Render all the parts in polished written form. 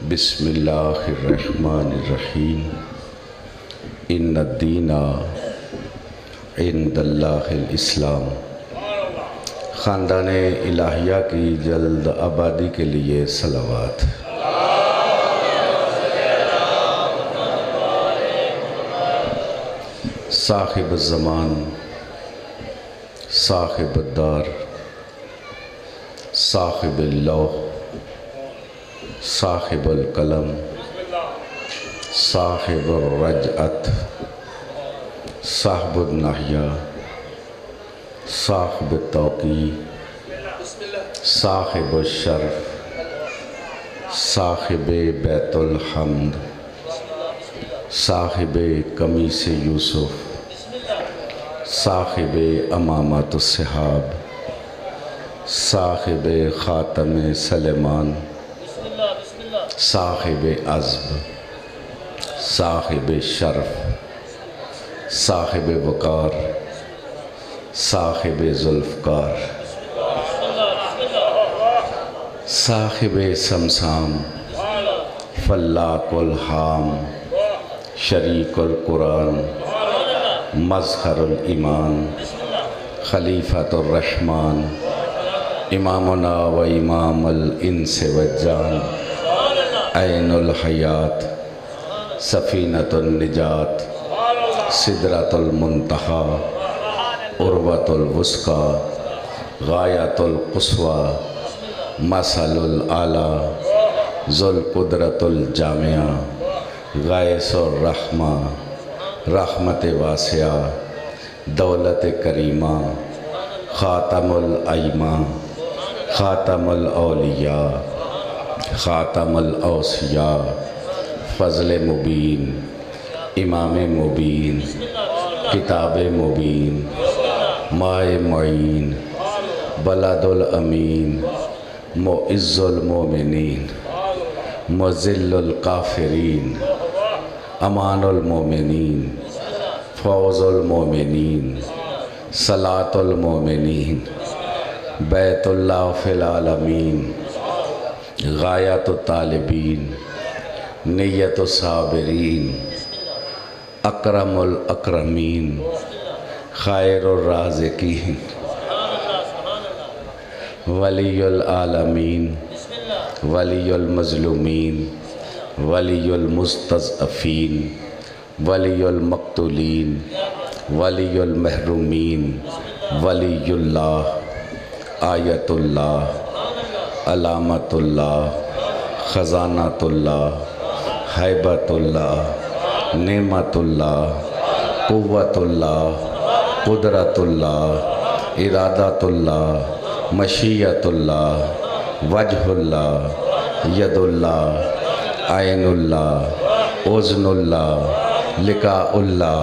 بسم اللہ الرحمن الرحیم ان الدین عند اللہ الاسلام۔ خاندان الہیہ کی جلد آبادی کے لیے صلوات۔ صاحب الزمان، صاحب الدار، صاحب اللوح، صاحب القلم، صاحب الرجعت، صاحب النحیہ، صاحب التوقیع، صاحب الشرف، صاحب بیت الحمد، صاحب قمیص یوسف، صاحب امامۃ الصحاب، صاحب خاتم سلیمان، صاحب عزب، صاحب شرف، صاحب وقار، صاحب ذوالفقار، صاحب سمسام، فلاق الحام، شریک القرآن، مظہر الایمان، خلیفۃ الرحمن، امامنا و امام الانس والجان، عین الحیات، سفینۃ النجات، سدرۃ المنتہی، عروۃ الوثقی، غایۃ القصوی، مثل الاعلی، ذو القدرۃ الجامعہ، غیث الرحمہ، رحمت واسعہ، دولت کریمہ، خاتم الائمہ، خاتم الاولیاء، خاتم الاوصیاء، فضل مبین، امام مبین، کتاب مبین، ماء معین، بلد الامین، معز المومنین، مذل الکافرین، امان المومنین، فوز المومنین، صلاة المومنین، بیت اللہ فی العالمین، غایت الطالبین، نیت الصابرین، اکرم الاکرمین، خیر الرازقین، ولی العالمین، ولی المظلومین، ولی المستضعفین، ولی المقتولین، ولی المحرومین، ولی اللہ، آیت اللہ، علامت اللہ، خزانۃ اللہ، ہیبت اللہ، نعمت اللہ، قوت اللہ، قدرت اللہ، ارادت اللہ، مشیت اللہ، وجہ اللہ، ید اللہ، عین اللہ، اذن اللہ، لقاء اللہ،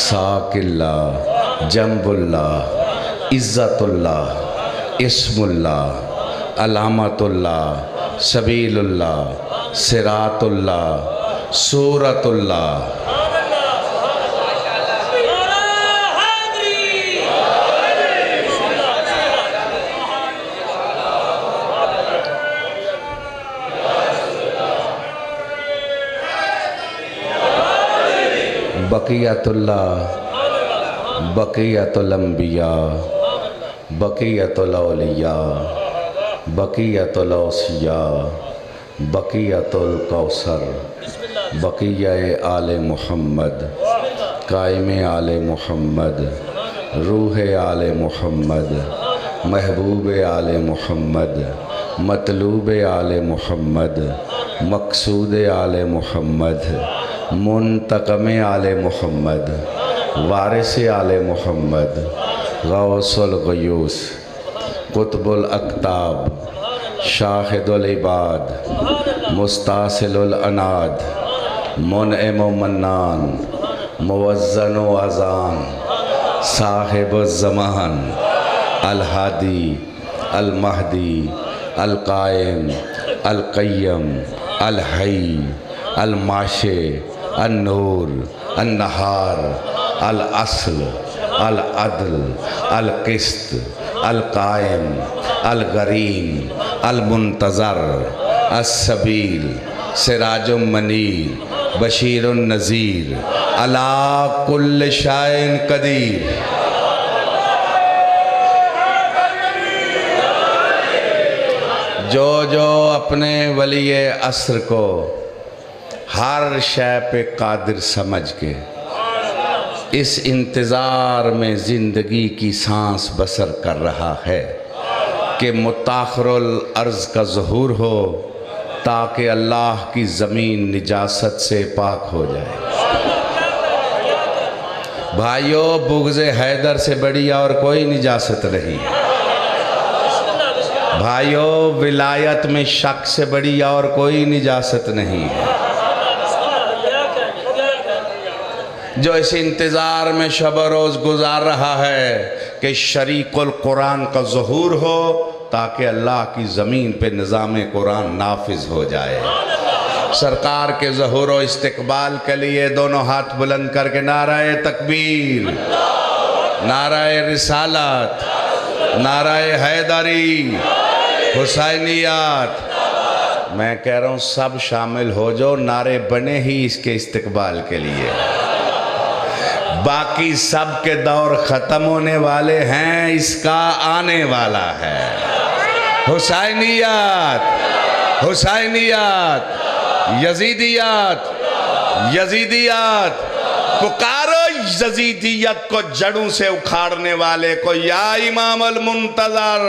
ساق اللہ، جنب اللہ، عزت اللہ، اسم اللہ، علامت اللہ، سبیل اللہ، صراط اللہ، صورت اللہ۔ بقیت اللہ، بقیت الانبیاء، بقیت الاولیاء، بقیت الاوصیاء، بقیت الکوثر، بقیہ آل محمد، قائم آل محمد، روح آل محمد، محبوب آل محمد، مطلوب آل محمد، مقصود آل محمد، منتقم آل محمد، وارث آل محمد، غوث الغیوث، قطب الاقطاب، شاہد العباد، مستاصل الاناد، منعم و منان، موزن و اذان، صاحب الزمان، الہادی، المہدی، القائم، القیم، الحی، الماشے، النور، النہار، الاصل، العدل، القسط، القائم، الغریم، المنتظر، السبیل، سراج منیر بشیر النذیر علی کل شیء قدیر۔ جو اپنے ولی عصر کو ہر شے پہ قادر سمجھ کے اس انتظار میں زندگی کی سانس بسر کر رہا ہے کہ متاخر الارض کا ظہور ہو تاکہ اللہ کی زمین نجاست سے پاک ہو جائے۔ بھائیو، بغض حیدر سے بڑی اور کوئی نجاست نہیں۔ بھائیو، ولایت میں شک سے بڑی اور کوئی نجاست نہیں ہے۔ جو اس انتظار میں شب و روز گزار رہا ہے کہ شریک القرآن کا ظہور ہو تاکہ اللہ کی زمین پہ نظام قرآن نافذ ہو جائے۔ سرکار کے ظہور و استقبال کے لیے دونوں ہاتھ بلند کر کے نعرہ تکبیر، نعرہ رسالت، نعرہ حیدری، حسینیات، میں کہہ رہا ہوں سب شامل ہو جو نعرے بنے ہی اس کے استقبال کے لیے۔ باقی سب کے دور ختم ہونے والے ہیں، اس کا آنے والا ہے۔ حسینیات، حسینیات، یزیدیات، یزیدیات، پکارو یزیدیت کو جڑوں سے اکھاڑنے والے کو، یا امام المنتظر،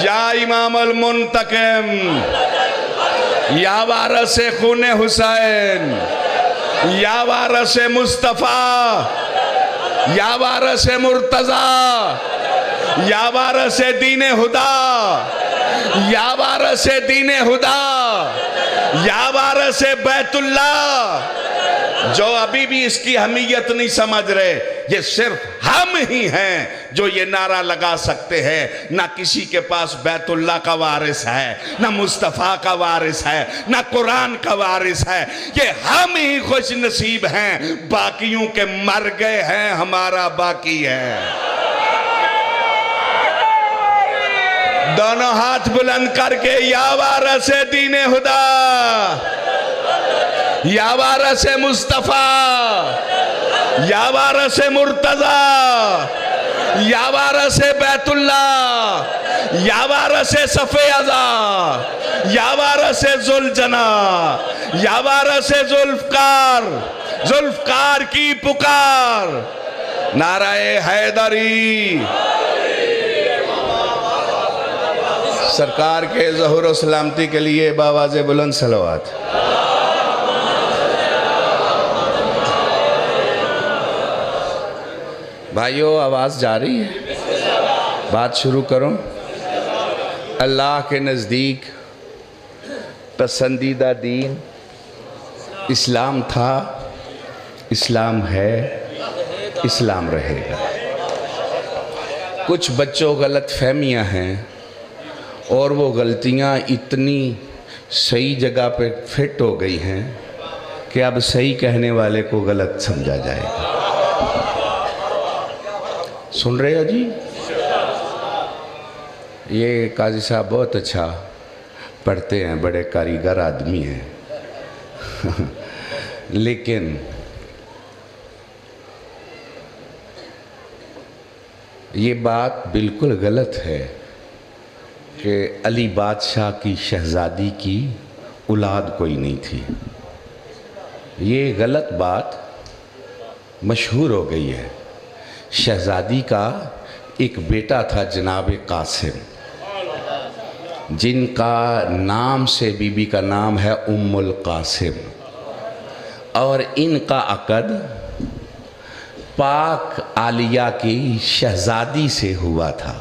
یا امام المنتقم، یا وارث خون حسین، یا وارث مصطفیٰ، یا وارث مرتضیٰ، یا وارث دین خدا، یا وارث دین خدا، یا وارث بیت اللہ۔ جو ابھی بھی اس کی اہمیت نہیں سمجھ رہے، یہ صرف ہم ہی ہیں جو یہ نعرہ لگا سکتے ہیں۔ نہ کسی کے پاس بیت اللہ کا وارث ہے، نہ مصطفیٰ کا وارث ہے، نہ قرآن کا وارث ہے۔ یہ ہم ہی خوش نصیب ہیں، باقیوں کے مر گئے ہیں، ہمارا باقی ہے۔ دونوں ہاتھ بلند کر کے یا وارث دین خدا، یا وارث مصطفیٰ، یا وارث مرتضیٰ، یا وارث بیت اللہ، یا وارث صف ازا، یا وارث ذوالجناح، یا وارث ذوالفقار، ذوالفقار کی پکار، نعرہ حیدری۔ سرکار کے ظہور و سلامتی کے لیے باواز بلند صلوات۔ بھائیو، آواز جا رہی ہے؟ بات شروع کروں۔ اللہ کے نزدیک پسندیدہ دین اسلام تھا، اسلام ہے، اسلام رہے گا۔ کچھ بچوں غلط فہمیاں ہیں اور وہ غلطیاں اتنی صحیح جگہ پہ فٹ ہو گئی ہیں کہ اب صحیح کہنے والے کو غلط سمجھا جائے گا۔ سن رہے ہو جی؟ یہ قاضی صاحب بہت اچھا پڑھتے ہیں، بڑے کاریگر آدمی ہیں، لیکن یہ بات بالکل غلط ہے کہ علی بادشاہ کی شہزادی کی اولاد کوئی نہیں تھی۔ یہ غلط بات مشہور ہو گئی ہے۔ شہزادی کا ایک بیٹا تھا جناب قاسم، جن کا نام سے بی بی کا نام ہے ام القاسم، اور ان کا عقد پاک عالیہ کی شہزادی سے ہوا تھا،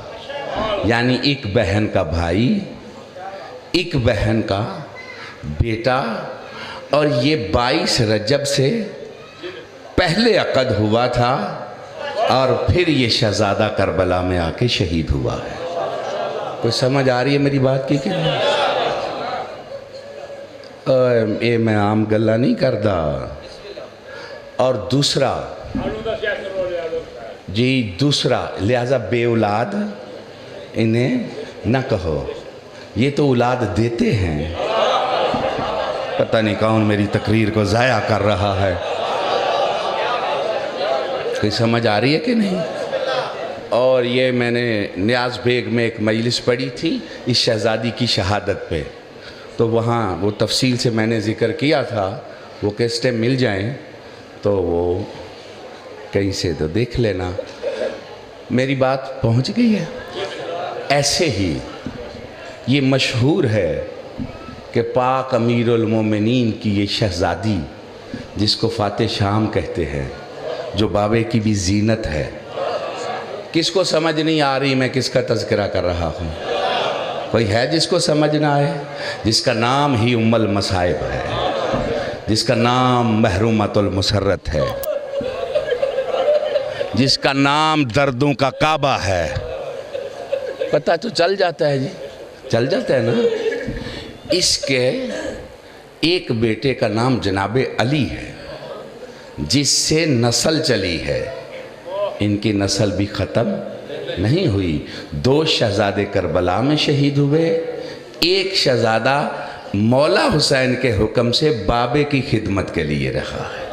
یعنی ایک بہن کا بھائی، ایک بہن کا بیٹا، اور یہ 22 رجب سے پہلے عقد ہوا تھا، اور پھر یہ شہزادہ کربلا میں آ کے شہید ہوا ہے۔ کوئی سمجھ آ رہی ہے میری بات کی کہ نہیں؟ اے میں عام گلہ نہیں کردا۔ اور دوسرا لہذا بے اولاد انہیں نہ کہو، یہ تو اولاد دیتے ہیں، پتہ نہیں کون میری تقریر کو ضائع کر رہا ہے. کوئی سمجھ آ رہی ہے کہ نہیں؟ اور یہ میں نے نیاز بیگ میں ایک مجلس پڑھی تھی اس شہزادی کی شہادت پہ، تو وہاں وہ تفصیل سے میں نے ذکر کیا تھا. وہ کیسٹیں مل جائیں تو وہ کہیں سے تو دیکھ لینا. میری بات پہنچ گئی ہے؟ ایسے ہی یہ مشہور ہے کہ پاک امیر المومنین کی یہ شہزادی جس کو فاتح شام کہتے ہیں، جو بابے کی بھی زینت ہے. کس کو سمجھ نہیں آ رہی میں کس کا تذکرہ کر رہا ہوں؟ کوئی ہے جس کو سمجھ نہ آئے؟ جس کا نام ہی ام المصائب ہے، جس کا نام محرومۃ المسرت ہے، جس کا نام دردوں کا کعبہ ہے. پتہ تو چل جاتا ہے جی، چل جاتا ہے نا. اس کے ایک بیٹے کا نام جناب علی ہے جس سے نسل چلی ہے. ان کی نسل بھی ختم نہیں ہوئی. 2 شہزادے کربلا میں شہید ہوئے، ایک شہزادہ مولا حسین کے حکم سے بابے کی خدمت کے لیے رہا ہے.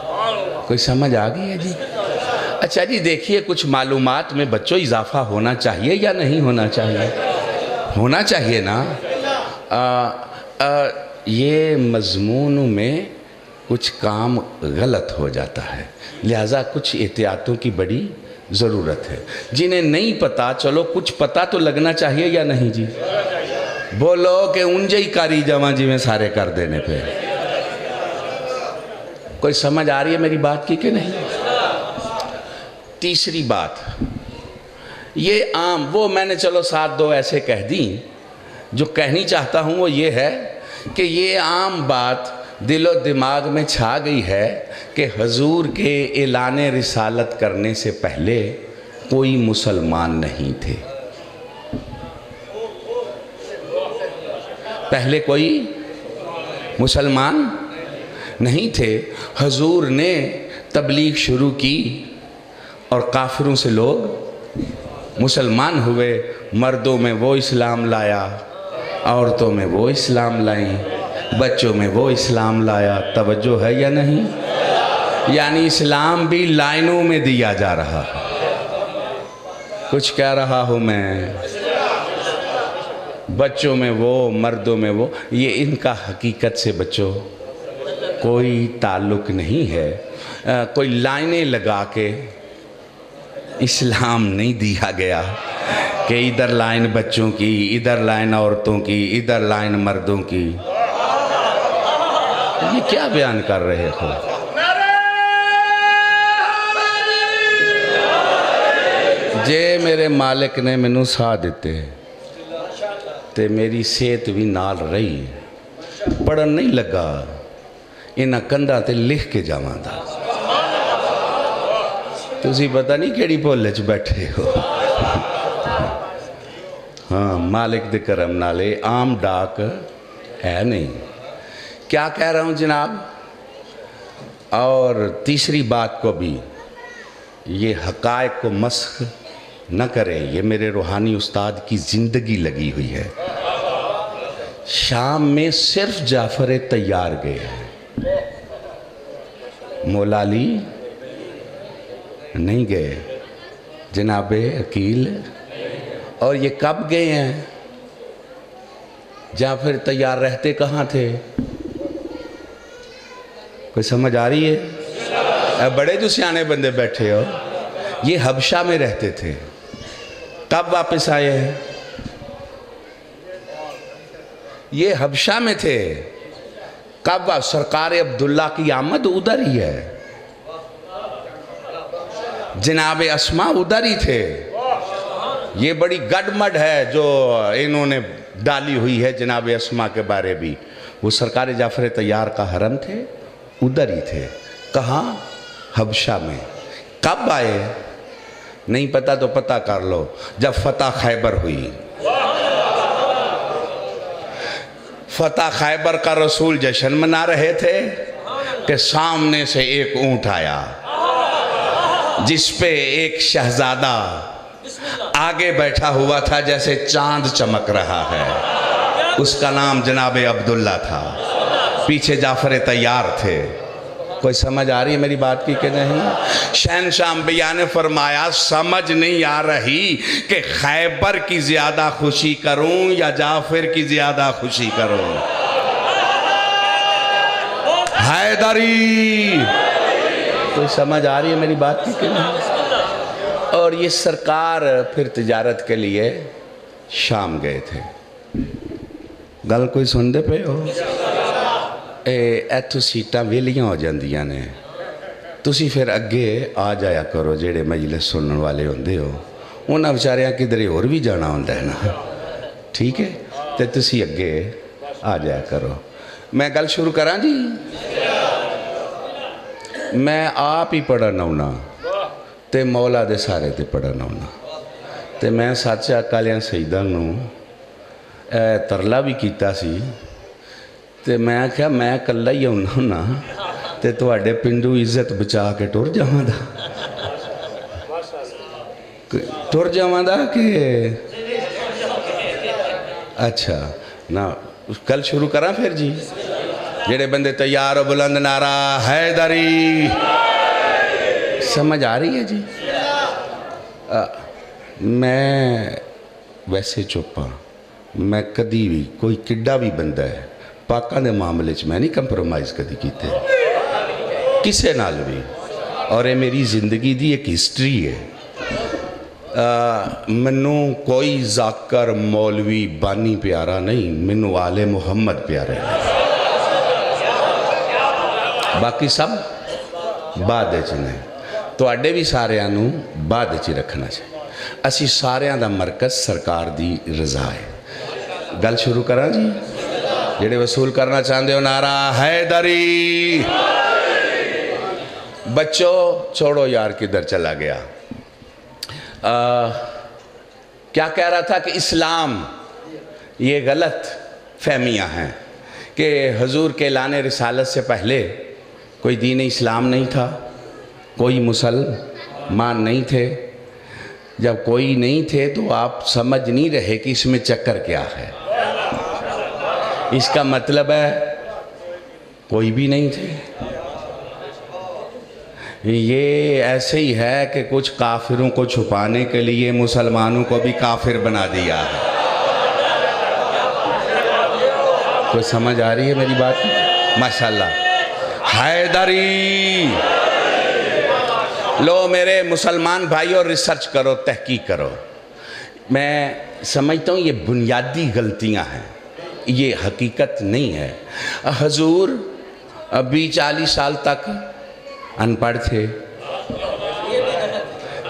کوئی سمجھ آ گئی ہے جی؟ اچھا جی دیکھیے، کچھ معلومات میں بچوں اضافہ ہونا چاہیے یا نہیں ہونا چاہیے؟ ہونا چاہیے نا. یہ مضمون میں کچھ کام غلط ہو جاتا ہے، لہٰذا کچھ احتیاطوں کی بڑی ضرورت ہے. جنہیں نہیں پتا، چلو کچھ پتا تو لگنا چاہیے یا نہیں جی؟ بولو کہ انجے ہی کاری جمع جی میں سارے کر دینے پہ. کوئی سمجھ آ رہی ہے میری بات کی کہ نہیں؟ تیسری بات، یہ عام وہ میں نے چلو 7-2 ایسے کہہ دیں. جو کہنی چاہتا ہوں وہ یہ ہے کہ یہ عام بات دل و دماغ میں چھا گئی ہے کہ حضور کے اعلان رسالت کرنے سے پہلے کوئی مسلمان نہیں تھے. پہلے کوئی مسلمان نہیں تھے. حضور نے تبلیغ شروع کی اور کافروں سے لوگ مسلمان ہوئے. مردوں میں وہ اسلام لایا، عورتوں میں وہ اسلام لائیں، بچوں میں وہ اسلام لایا. توجہ ہے یا نہیں؟ یعنی اسلام بھی لائنوں میں دیا جا رہا ہے. کچھ کہہ رہا ہوں میں؟ بچوں میں وہ، مردوں میں وہ. یہ ان کا حقیقت سے بچوں کوئی تعلق نہیں ہے. کوئی لائنیں لگا کے اسلام نہیں دیا گیا کہ ادھر لائن بچوں کی، ادھر لائن عورتوں کی، ادھر لائن مردوں کی. یہ کیا بیان کر رہے ہو؟ جے میرے مالک نے مینوں سا دیتے تے میری صحت بھی نال رہی، پڑھن نہیں لگا، انہاں کندھاں تے لکھ کے جاواں دا. تسی پتہ نہیں کیڑی بھول چ بیٹھے ہو. ہاں مالک دے کرم نالے عام ڈاک ہے نہیں. کیا کہہ رہا ہوں جناب؟ اور تیسری بات کو بھی، یہ حقائق کو مسخ نہ کریں. یہ میرے روحانی استاد کی زندگی لگی ہوئی ہے. شام میں صرف جعفر طیار گئے ہیں، مولا علی نہیں گئے، جناب عقیل. اور یہ کب گئے ہیں؟ جعفر طیار رہتے کہاں تھے؟ کوئی سمجھ آ رہی ہے؟ بڑے جو سیانے بندے بیٹھے ہو، یہ حبشہ میں رہتے تھے. کب واپس آئے ہیں؟ یہ حبشہ میں تھے. کب سرکار عبداللہ کی آمد ادھر ہی ہے. جناب اسما ادھر ہی تھے. یہ بڑی گڈ مڈ ہے جو انہوں نے ڈالی ہوئی ہے جناب اسما کے بارے بھی. وہ سرکار جعفر طیار کا حرم تھے، ادھر ہی تھے. کہاں؟ حبشہ میں. کب آئے؟ نہیں پتا تو پتہ کر لو. جب فتح خیبر ہوئی. فتح خیبر کا رسول جشن منا رہے تھے کہ سامنے سے ایک اونٹ آیا جس پہ ایک شہزادہ آگے بیٹھا ہوا تھا جیسے چاند چمک رہا ہے. اس کا نام جناب عبداللہ تھا. پیچھے جعفر تیار تھے. کوئی سمجھ آ رہی ہے میری بات کی کہ نہیں؟ شہنشاہ انبیاء نے فرمایا سمجھ نہیں آ رہی کہ خیبر کی زیادہ خوشی کروں یا جعفر کی زیادہ خوشی کروں. حیدری. کوئی سمجھ آ رہی ہے میری بات کی کہ نہیں؟ اور یہ سرکار پھر تجارت کے لیے شام گئے تھے. گل کوئی سن دے پہ ہو؟ ایتھو سیٹاں ویلیاں ہو جاندیاں نے. تسی پھر اگے آ جایا کرو جیڑے مجلس سنن والے ہوندے ہو. انہاں بیچاریاں کدھر اور بھی جانا ہوندا ہے نا. ٹھیک ہے تے تسی اگے آ جایا کرو. میں گل شروع کراں جی. میں آپ ہی پڑھنا ہونا تے مولا دے سارے تے پڑھنا ہونا. تے میں سچ اکالیاں سیداں نو ترلا بھی کیتا سی. تے میں کہا میں کلا ہی ہونا ہونا تے تواڈے پنڈو عزت بچا کے ٹر جاواں دا. ٹر جاواں دا کہ اچھا نا. کل شروع کراں پھر جی. جڑے بندے تیار ہو بلند نعرہ حیدری. سمجھ آ رہی ہے جی؟ میں ویسے چپ ہاں. میں کدی بھی کوئی کڈا بھی بندہ ہے پاکاں دے معاملے میں نہیں کمپرومائز کدی کیتے کسے نال بھی. اور یہ میری زندگی دی ایک ہسٹری ہے. منوں کوئی ذاکر مولوی بانی پیارا نہیں. منوں آل محمد پیارے ہیں. باقی سب بعد چنے. تو اڈے بھی سارے آنوں بعد چی رکھنا چاہیے. اسی سارے آن دا مرکز سرکار دی رضا ہے. گل شروع کراں جی. جڑے وصول کرنا چاہندے ہو نعرہ حیدری. بچوں چھوڑو یار کدھر چلا گیا. کیا کہہ رہا تھا کہ اسلام یہ غلط فہمیاں ہیں کہ حضور کے اعلان رسالت سے پہلے کوئی دین اسلام نہیں تھا, کوئی مسلمان نہیں تھے. جب کوئی نہیں تھے تو آپ سمجھ نہیں رہے کہ اس میں چکر کیا ہے. اس کا مطلب ہے کوئی بھی نہیں تھے. یہ ایسے ہی ہے کہ کچھ کافروں کو چھپانے کے لیے مسلمانوں کو بھی کافر بنا دیا ہے. کوئی سمجھ آ رہی ہے میری بات؟ ماشاءاللہ. حیدری. لو میرے مسلمان بھائیوں ریسرچ کرو, تحقیق کرو. میں سمجھتا ہوں یہ بنیادی غلطیاں ہیں, یہ حقیقت نہیں ہے. حضور ابھی 40 سال تک ان پڑھ تھے.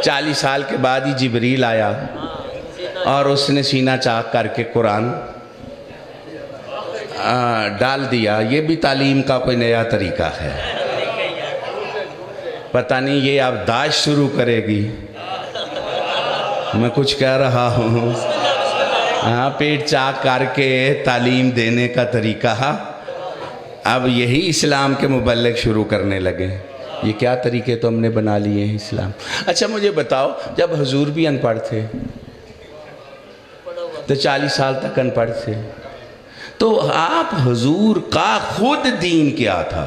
40 سال کے بعد ہی جبریل آیا اور اس نے سینہ چاک کر کے قرآن ڈال دیا. یہ بھی تعلیم کا کوئی نیا طریقہ ہے. پتہ نہیں یہ اب داعش شروع کرے گی. میں کچھ کہہ رہا ہوں. ہاں, پیٹ چاک کر کے تعلیم دینے کا طریقہ اب یہی اسلام کے مبلغ شروع کرنے لگے. یہ کیا طریقے تو ہم نے بنا لیے ہیں اسلام. اچھا مجھے بتاؤ, جب حضور بھی ان پڑھ تھے تو 40 سال تک ان پڑھ تھے, تو آپ حضور کا خود دین کیا تھا؟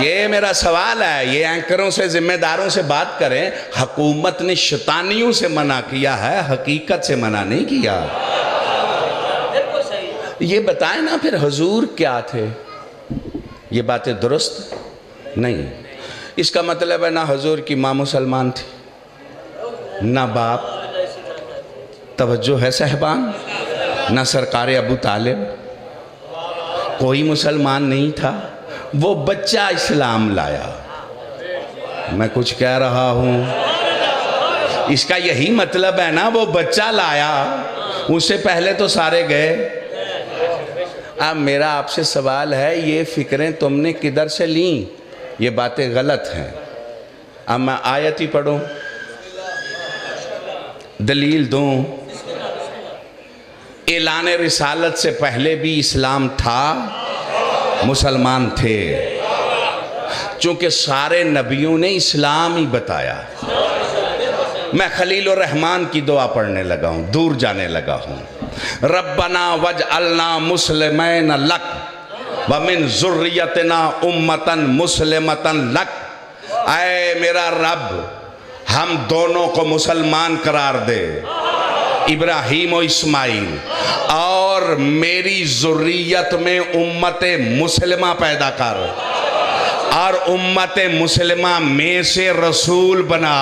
یہ میرا سوال ہے. یہ اینکروں سے, ذمہ داروں سے بات کریں. حکومت نے شیطانیوں سے منع کیا ہے, حقیقت سے منع نہیں کیا. یہ بتائیں نا پھر حضور کیا تھے. یہ باتیں درست نہیں. اس کا مطلب ہے نہ حضور کی ماں مسلمان تھی, نہ باپ. توجہ ہے صاحبان؟ نہ سرکار ابو طالب, کوئی مسلمان نہیں تھا. وہ بچہ اسلام لایا. میں کچھ کہہ رہا ہوں. اس کا یہی مطلب ہے نا, وہ بچہ لایا, اس سے پہلے تو سارے گئے. اب میرا آپ سے سوال ہے, یہ فکریں تم نے کدھر سے لیں؟ یہ باتیں غلط ہیں. اب میں آیت ہی پڑھوں, دلیل دوں. اعلان رسالت سے پہلے بھی اسلام تھا, مسلمان تھے. چونکہ سارے نبیوں نے اسلام ہی بتایا. میں خلیل الرحمن کی دعا پڑھنے لگا ہوں، دور جانے لگا ہوں۔ ربنا وجعلنا مسلمین لک ومن ذریتنا امتا مسلمتا لک، اے میرا رب ہم دونوں کو مسلمان قرار دے، ابراہیم و اسماعیل، اور میری ذریت میں امت مسلمہ پیدا کر، اور امت مسلمہ میں سے رسول بنا۔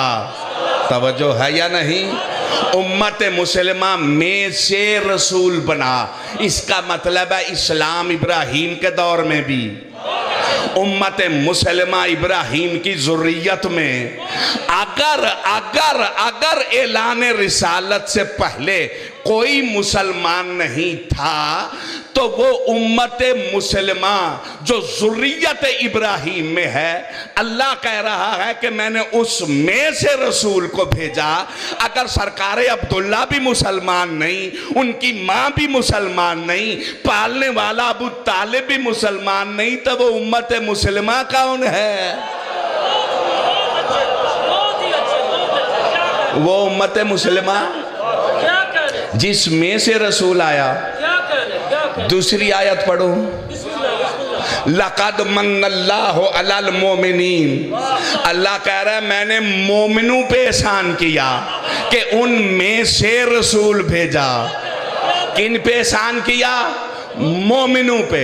توجہ ہے یا نہیں؟ امت مسلمہ میں سے رسول بنا، اس کا مطلب ہے اسلام ابراہیم کے دور میں بھی امت مسلمہ ابراہیم کی ذریت میں اگر اعلان رسالت سے پہلے کوئی مسلمان نہیں تھا تو وہ امت مسلمہ جو ذریت ابراہیم میں ہے، اللہ کہہ رہا ہے کہ میں نے اس میں سے رسول کو بھیجا۔ اگر سرکار عبداللہ بھی مسلمان نہیں، ان کی ماں بھی مسلمان نہیں، پالنے والا ابو طالب بھی مسلمان نہیں، تو وہ امت مسلمہ کون ہے؟ وہ امت مسلمہ جس میں سے رسول آیا۔ دوسری آیت پڑھو، لَقَدْ مَنَّ اللَّهُ عَلَى الْمُؤْمِنِينَ، اللہ کہہ رہا ہے میں نے مومنوں پہ احسان کیا کہ ان میں سے رسول بھیجا۔ کن پہ احسان کیا؟ مومنوں پہ۔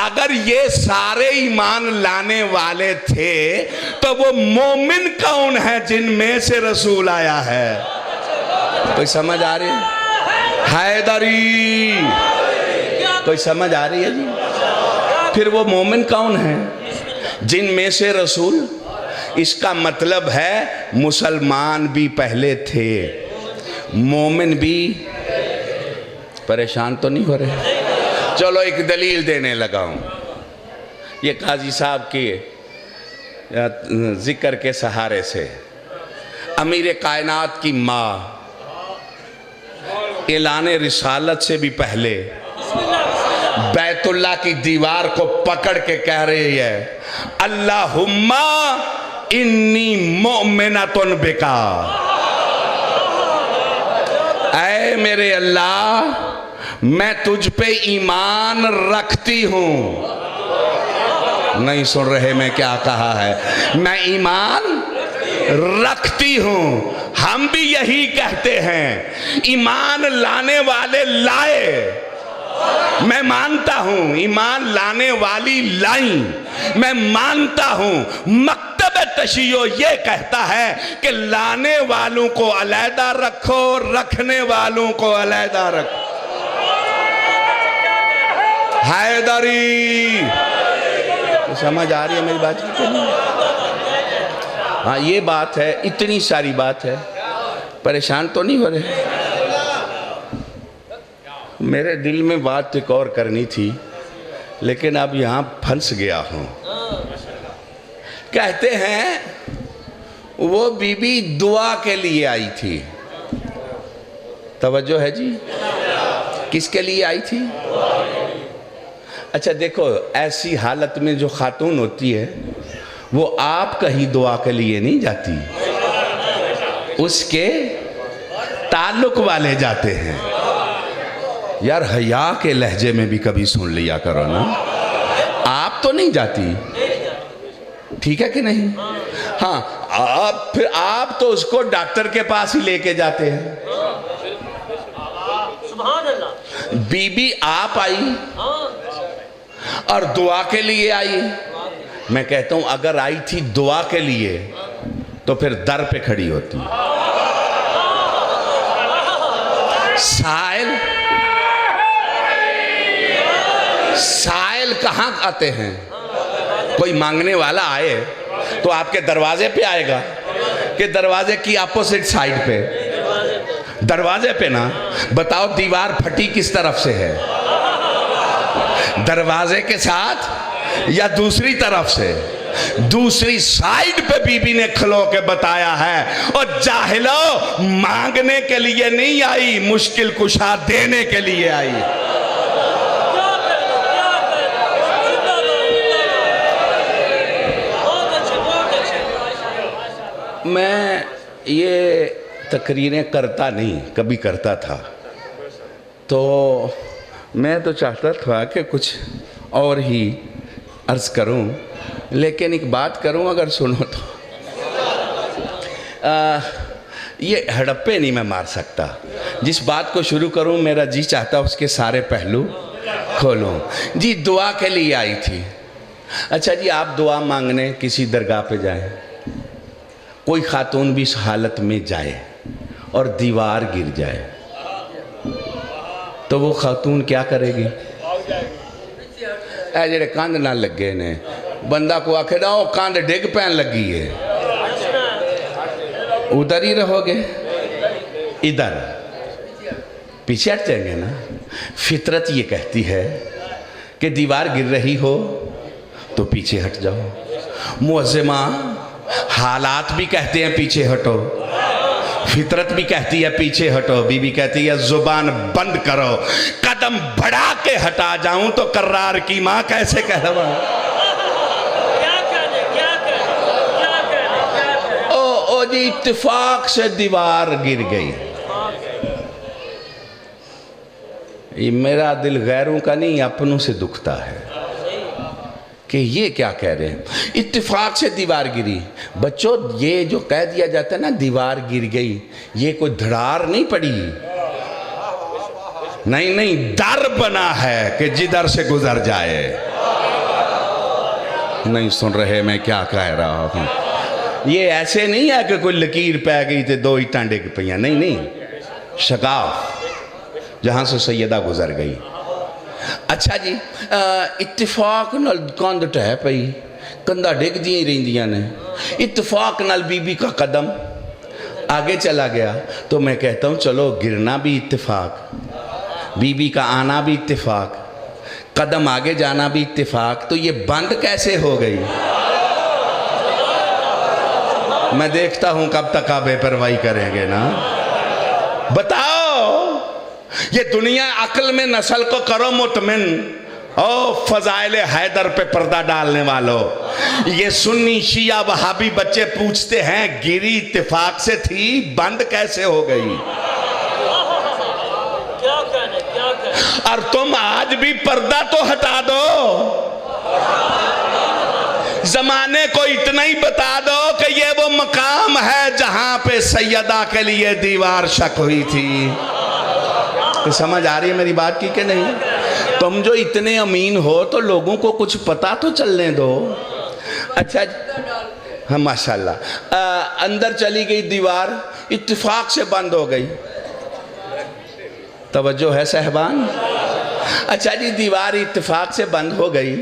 اگر یہ سارے ایمان لانے والے تھے تو وہ مومن کون ہے جن میں سے رسول آیا ہے؟ کوئی سمجھ آ رہی ہے؟ حیدری، کوئی سمجھ آ رہی ہے جی؟ پھر وہ مومن کون ہے جن میں سے رسول؟ اس کا مطلب ہے مسلمان بھی پہلے تھے، مومن بھی۔ پریشان تو نہیں ہو رہے؟ چلو ایک دلیل دینے لگا ہوں۔ یہ قاضی صاحب کے ذکر کے سہارے سے امیر کائنات کی ماں اعلان رسالت سے بھی پہلے بیت اللہ کی دیوار کو پکڑ کے کہہ رہی ہے، اللہم انی مؤمنۃ بکا، اے میرے اللہ میں تجھ پہ ایمان رکھتی ہوں۔ نہیں سن رہے میں کیا کہا ہے؟ میں ایمان رکھتی ہوں۔ ہم بھی یہی کہتے ہیں، ایمان لانے والے لائے، میں مانتا ہوں ایمان لانے والی لائیں، میں مانتا ہوں مکتب تشیع یہ کہتا ہے کہ لانے والوں کو علیحدہ رکھو، رکھنے والوں کو علیحدہ رکھو۔ حیدری، سمجھ آ رہی ہے میری بات کی؟ ہاں یہ بات ہے، اتنی ساری بات ہے، پریشان تو نہیں ہو رہے؟ میرے دل میں بات ایک اور کرنی تھی لیکن اب یہاں پھنس گیا ہوں۔ کہتے ہیں وہ بی بی دعا کے لیے آئی تھی۔ توجہ ہے جی؟ کس کے لیے آئی تھی؟ اچھا دیکھو، ایسی حالت میں جو خاتون ہوتی ہے وہ آپ کہیں دعا کے لیے نہیں جاتی، اس کے تعلق والے جاتے ہیں۔ یار حیا کے لہجے میں بھی کبھی سن لیا کرو نا، آپ تو نہیں جاتی، ٹھیک ہے کہ نہیں؟ ہاں پھر آپ تو اس کو ڈاکٹر کے پاس ہی لے کے جاتے ہیں۔ بی بی آپ آئی اور دعا کے لیے آئی۔ میں کہتا ہوں اگر آئی تھی دعا کے لیے تو پھر در پہ کھڑی ہوتی۔ سائل کہاں آتے ہیں؟ کوئی مانگنے والا آئے تو آپ کے دروازے پہ آئے گا کہ دروازے کی اپوزٹ سائیڈ پہ؟ دروازے پہ نا۔ بتاؤ دیوار پھٹی کس طرف سے ہے؟ دروازے کے ساتھ یا دوسری طرف سے؟ دوسری سائیڈ پہ بی بی نے کھلو کے بتایا ہے۔ اور جاہلو، مانگنے کے لیے نہیں آئی، مشکل کشا دینے کے لیے آئی۔ میں یہ تقریریں کرتا نہیں، کبھی کرتا تھا، تو میں تو چاہتا تھا کہ کچھ اور ہی عرض کروں، لیکن ایک بات کروں اگر سنو تو یہ ہڑپے نہیں میں مار سکتا. جس بات کو شروع کروں میرا جی چاہتا اس کے سارے پہلو کھولوں. جی دعا کے لیے آئی تھی. اچھا جی آپ دعا مانگنے کسی درگاہ پہ جائیں، کوئی خاتون بھی اس حالت میں جائے اور دیوار گر جائے تو وہ خاتون کیا کرے گی؟ اے جڑے کاندھ نہ لگے نے، بندہ کو آکھے دا وہ کاندھ ڈگ پین لگی ہے، ادھر ہی رہو گے؟ ادھر پیچھے ہٹ جائیں گے نا. فطرت یہ کہتی ہے کہ دیوار گر رہی ہو تو پیچھے ہٹ جاؤ. معظمہ حالات بھی کہتے ہیں پیچھے ہٹو، فطرت بھی کہتی ہے پیچھے ہٹو، بی بی کہتی ہے زبان بند کرو، قدم بڑھا کے ہٹا جاؤں تو کرار کی ماں کیسے کہلواؤں. او جی اتفاق سے دیوار گر گئی. یہ میرا دل غیروں کا نہیں اپنوں سے دکھتا ہے کہ یہ کیا کہہ رہے ہیں. اتفاق سے دیوار گری. بچوں یہ جو کہہ دیا جاتا ہے نا دیوار گر گئی، یہ کوئی دھڑار نہیں پڑی، نہیں در بنا ہے کہ جدھر سے گزر جائے. نہیں سن رہے میں کیا کہہ رہا ہوں. یہ ایسے نہیں ہے کہ کوئی لکیر پہ گئی تھے دو اٹاں ڈگ پئیاں، نہیں شگاف جہاں سے سیدہ گزر گئی. اچھا جی اتفاق نال کاندھ ٹہ پئی، کندھا ڈگ دیاں رہندیاں نے، اتفاق نال بی بی کا قدم آگے چلا گیا. تو میں کہتا ہوں چلو گرنا بھی اتفاق، بی بی کا آنا بھی اتفاق، قدم آگے جانا بھی اتفاق، تو یہ بند کیسے ہو گئی؟ میں دیکھتا ہوں کب تک آپ بے پرواہی کریں گے نا. بتاؤ یہ دنیا عقل میں نسل کو کرو مطمئن. او فضائل حیدر پہ پردہ ڈالنے والوں، یہ سنی شیعہ وہابی بچے پوچھتے ہیں گری اتفاق سے تھی بند کیسے ہو گئی؟ اور تم آج بھی پردہ تو ہٹا دو، زمانے کو اتنا ہی بتا دو کہ یہ وہ مقام ہے جہاں پہ سیدہ کے لیے دیوار شک ہوئی تھی. تو سمجھ آ رہی ہے میری بات کی کہ نہیں؟ تم جو اتنے امین ہو تو لوگوں کو کچھ پتا تو چلنے دو. اچھا ہاں ماشاءاللہ اندر چلی گئی دیوار، اتفاق سے بند ہو گئی. توجہ ہے صاحبان؟ اچھا جی دیوار اتفاق سے بند ہو گئی.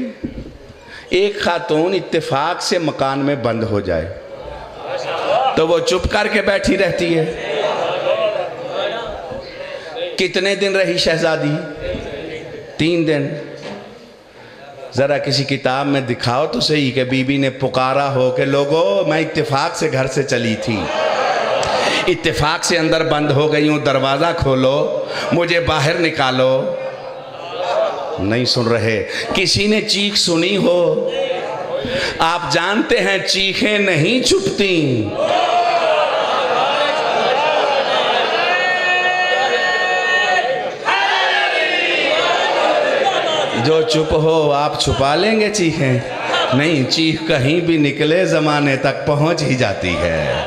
ایک خاتون اتفاق سے مکان میں بند ہو جائے تو وہ چپ کر کے بیٹھی رہتی ہے. کتنے دن رہی شہزادی؟ 3 دن. ذرا کسی کتاب میں دکھاؤ تو صحیح کہ بی بی نے پکارا ہو کہ لوگو میں اتفاق سے گھر سے چلی تھی، اتفاق سے اندر بند ہو گئی ہوں، دروازہ کھولو مجھے باہر نکالو. نہیں سن رہے. کسی نے چیخ سنی ہو؟ آپ جانتے ہیں چیخیں نہیں چھپتی. جو چپ ہو آپ چھپا لیں گے چیخیں؟ نہیں، چیخ کہیں بھی نکلے زمانے تک پہنچ ہی جاتی ہے.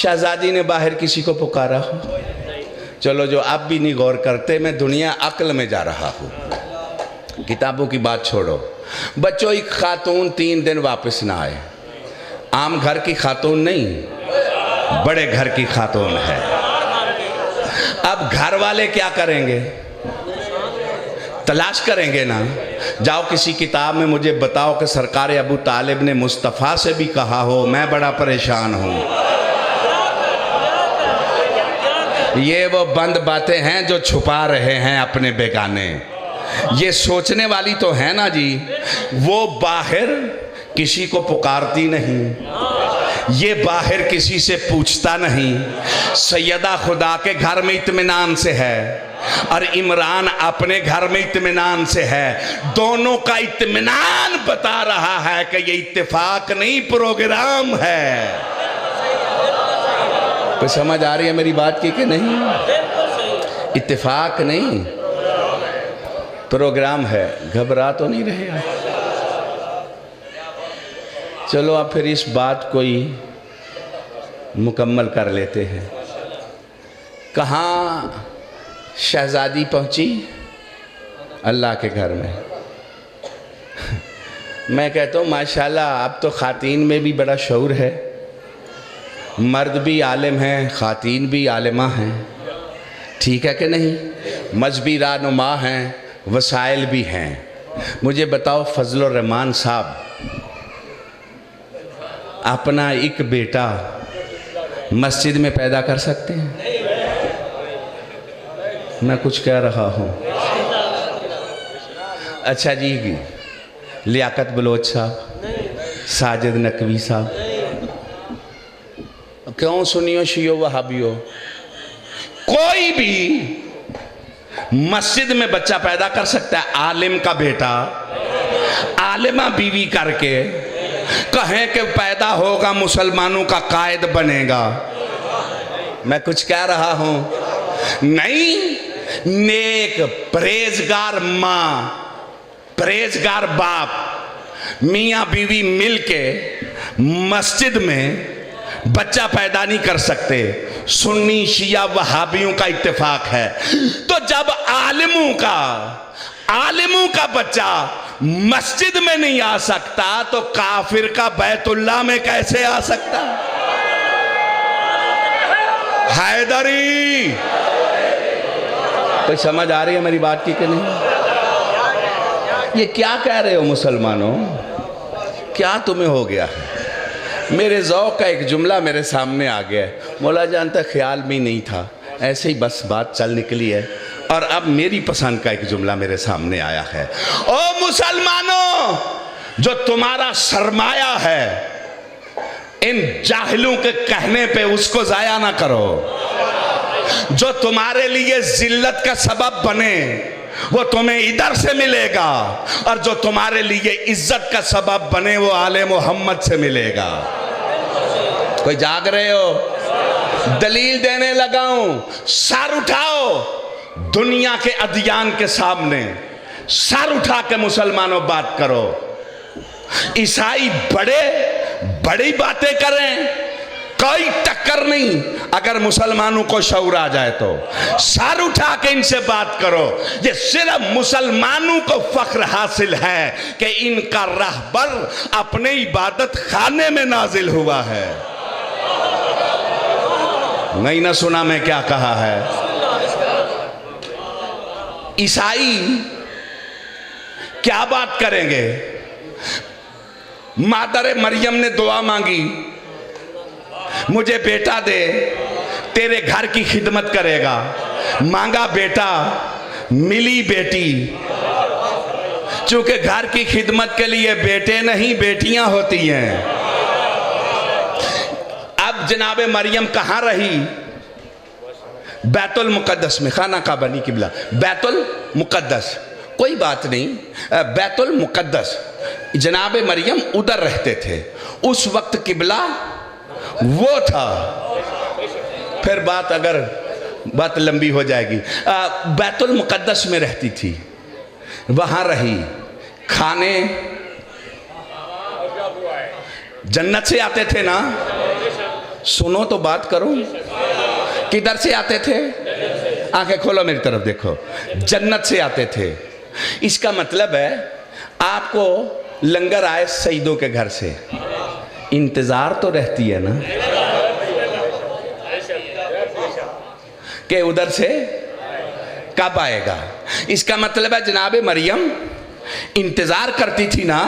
شہزادی نے باہر کسی کو پکارا ہو؟ چلو جو اب بھی نہیں غور کرتے، میں دنیا عقل میں جا رہا ہوں، کتابوں کی بات چھوڑو. بچوں ایک خاتون 3 دن واپس نہ آئے. عام گھر کی خاتون نہیں، بڑے گھر کی خاتون ہے. اب گھر والے کیا کریں گے؟ تلاش کریں گے نا. جاؤ کسی کتاب میں مجھے بتاؤ کہ سرکار ابو طالب نے مصطفیٰ سے بھی کہا ہو میں بڑا پریشان ہوں. یہ وہ بند باتیں ہیں جو چھپا رہے ہیں اپنے بیگانے. یہ سوچنے والی تو ہے نا جی. وہ باہر کسی کو پکارتی نہیں، یہ باہر کسی سے پوچھتا نہیں. سیدہ خدا کے گھر میں اطمینان سے ہے اور عمران اپنے گھر میں اطمینان سے ہے. دونوں کا اطمینان بتا رہا ہے کہ یہ اتفاق نہیں پروگرام ہے. کوئی سمجھ آ رہی ہے میری بات کی کہ نہیں؟ اتفاق نہیں، پروگرام ہے، گھبرا تو نہیں رہے آپ؟ چلو اب پھر اس بات کو ہی مکمل کر لیتے ہیں۔ کہاں شہزادی پہنچی؟ اللہ کے گھر میں۔ میں کہتا ہوں ماشاءاللہ اب تو خواتین میں بھی بڑا شعور ہے، مرد بھی عالم ہیں، خواتین بھی عالمہ ہیں، ٹھیک ہے کہ نہیں؟ مذہبی رہنما ہیں، وسائل بھی ہیں۔ مجھے بتاؤ فضل الرحمان صاحب اپنا ایک بیٹا مسجد میں پیدا کر سکتے ہیں؟ میں کچھ کہہ رہا ہوں۔ اچھا جی، لیاقت بلوچ صاحب، ساجد نقوی صاحب، کیوں سنیو شیعو وہابیو، کوئی بھی مسجد میں بچہ پیدا کر سکتا ہے؟ عالم کا بیٹا عالمہ بیوی کر کے کہیں کہ پیدا ہوگا مسلمانوں کا قائد بنے گا؟ میں کچھ کہہ رہا ہوں؟ نہیں، نیک پرہیزگار ماں، پرہیزگار باپ، میاں بیوی مل کے مسجد میں بچہ پیدا نہیں کر سکتے۔ سنی شیعہ وہابیوں کا اتفاق ہے۔ تو جب عالموں کا بچہ مسجد میں نہیں آ سکتا تو کافر کا بیت اللہ میں کیسے آ سکتا؟ حیدری، کوئی سمجھ آ رہی ہے میری بات کی کہ نہیں؟ یہ کیا کہہ رہے ہو مسلمانوں؟ کیا تمہیں ہو گیا؟ میرے ذوق کا ایک جملہ میرے سامنے آ گیا ہے، مولا جان تک خیال میں نہیں تھا، ایسے ہی بس بات چل نکلی ہے، اور اب میری پسند کا ایک جملہ میرے سامنے آیا ہے۔ او مسلمانوں، جو تمہارا سرمایہ ہے ان جاہلوں کے کہنے پہ اس کو ضائع نہ کرو۔ جو تمہارے لیے ذلت کا سبب بنے وہ تمہیں ادھر سے ملے گا، اور جو تمہارے لیے عزت کا سبب بنے وہ آل محمد سے ملے گا۔ کوئی جاگ رہے ہو؟ دلیل دینے لگا ہوں، سر اٹھاؤ دنیا کے ادیان کے سامنے، سر اٹھا کے مسلمانوں بات کرو۔ عیسائی بڑی باتیں کریں، کوئی ٹکر نہیں، اگر مسلمانوں کو شعور آ جائے تو سر اٹھا کے ان سے بات کرو۔ یہ صرف مسلمانوں کو فخر حاصل ہے کہ ان کا رہبر اپنے عبادت خانے میں نازل ہوا ہے۔ نہیں نہ سنا میں کیا کہا ہے؟ عیسائی کیا بات کریں گے؟ مادر مریم نے دعا مانگی، مجھے بیٹا دے، تیرے گھر کی خدمت کرے گا۔ مانگا بیٹا، ملی بیٹی۔ چونکہ گھر کی خدمت کے لیے بیٹے نہیں بیٹیاں ہوتی ہیں۔ اب جناب مریم کہاں رہی؟ بیت المقدس میں، خانہ کعبہ نہیں قبلہ، بیت المقدس۔ کوئی بات نہیں، بیت المقدس جناب مریم ادھر رہتے تھے، اس وقت قبلہ وہ تھا۔ پھر بات لمبی ہو جائے گی۔ بیت المقدس میں رہتی تھی، وہاں رہی۔ کھانے جنت سے آتے تھے نا؟ سنو تو بات کرو، کدھر سے آتے تھے؟ آنکھیں کھولو میری طرف دیکھو، جنت سے آتے تھے۔ اس کا مطلب ہے آپ کو لنگر آئے سیدوں کے گھر سے، انتظار تو رہتی ہے نا کہ ادھر سے کب آئے گا۔ اس کا مطلب ہے جناب مریم انتظار کرتی تھی نا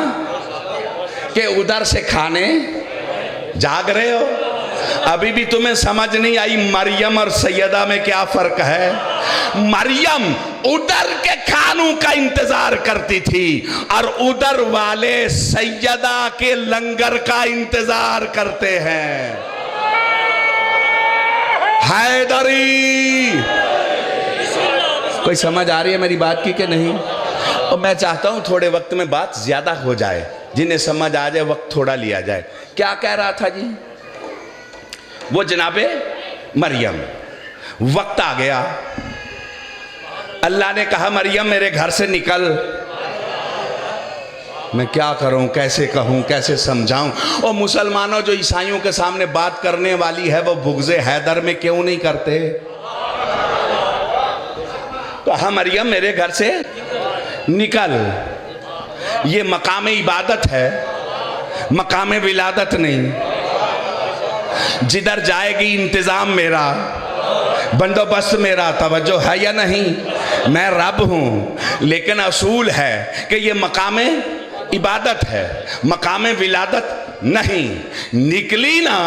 کہ ادھر سے کھانے۔ جاگ رہے ہو؟ ابھی بھی تمہیں سمجھ نہیں آئی مریم اور سیدہ میں کیا فرق ہے؟ مریم ادھر کے کھانوں کا انتظار کرتی تھی اور ادھر والے سیدہ کے لنگر کا انتظار کرتے ہیں۔ حیدری، کوئی سمجھ آ رہی ہے میری بات کی کہ نہیں؟ اور میں چاہتا ہوں تھوڑے وقت میں بات زیادہ ہو جائے، جنہیں سمجھ آ جائے وقت تھوڑا لیا جائے۔ کیا کہہ رہا تھا جی؟ وہ جناب مریم، وقت آ گیا، اللہ نے کہا مریم میرے گھر سے نکل۔ میں کیا کروں، کیسے کہوں، کیسے سمجھاؤں؟ اور مسلمانوں جو عیسائیوں کے سامنے بات کرنے والی ہے وہ بغض حیدر میں کیوں نہیں کرتے؟ کہا مریم میرے گھر سے نکل۔ یہ مقام عبادت ہے، مقام ولادت نہیں۔ جدھر جائے گی انتظام میرا، بندوبست میرا، توجہ ہے یا نہیں؟ میں رب ہوں، لیکن اصول ہے کہ یہ مقام عبادت ہے، مقام ولادت نہیں۔ نکلی نا،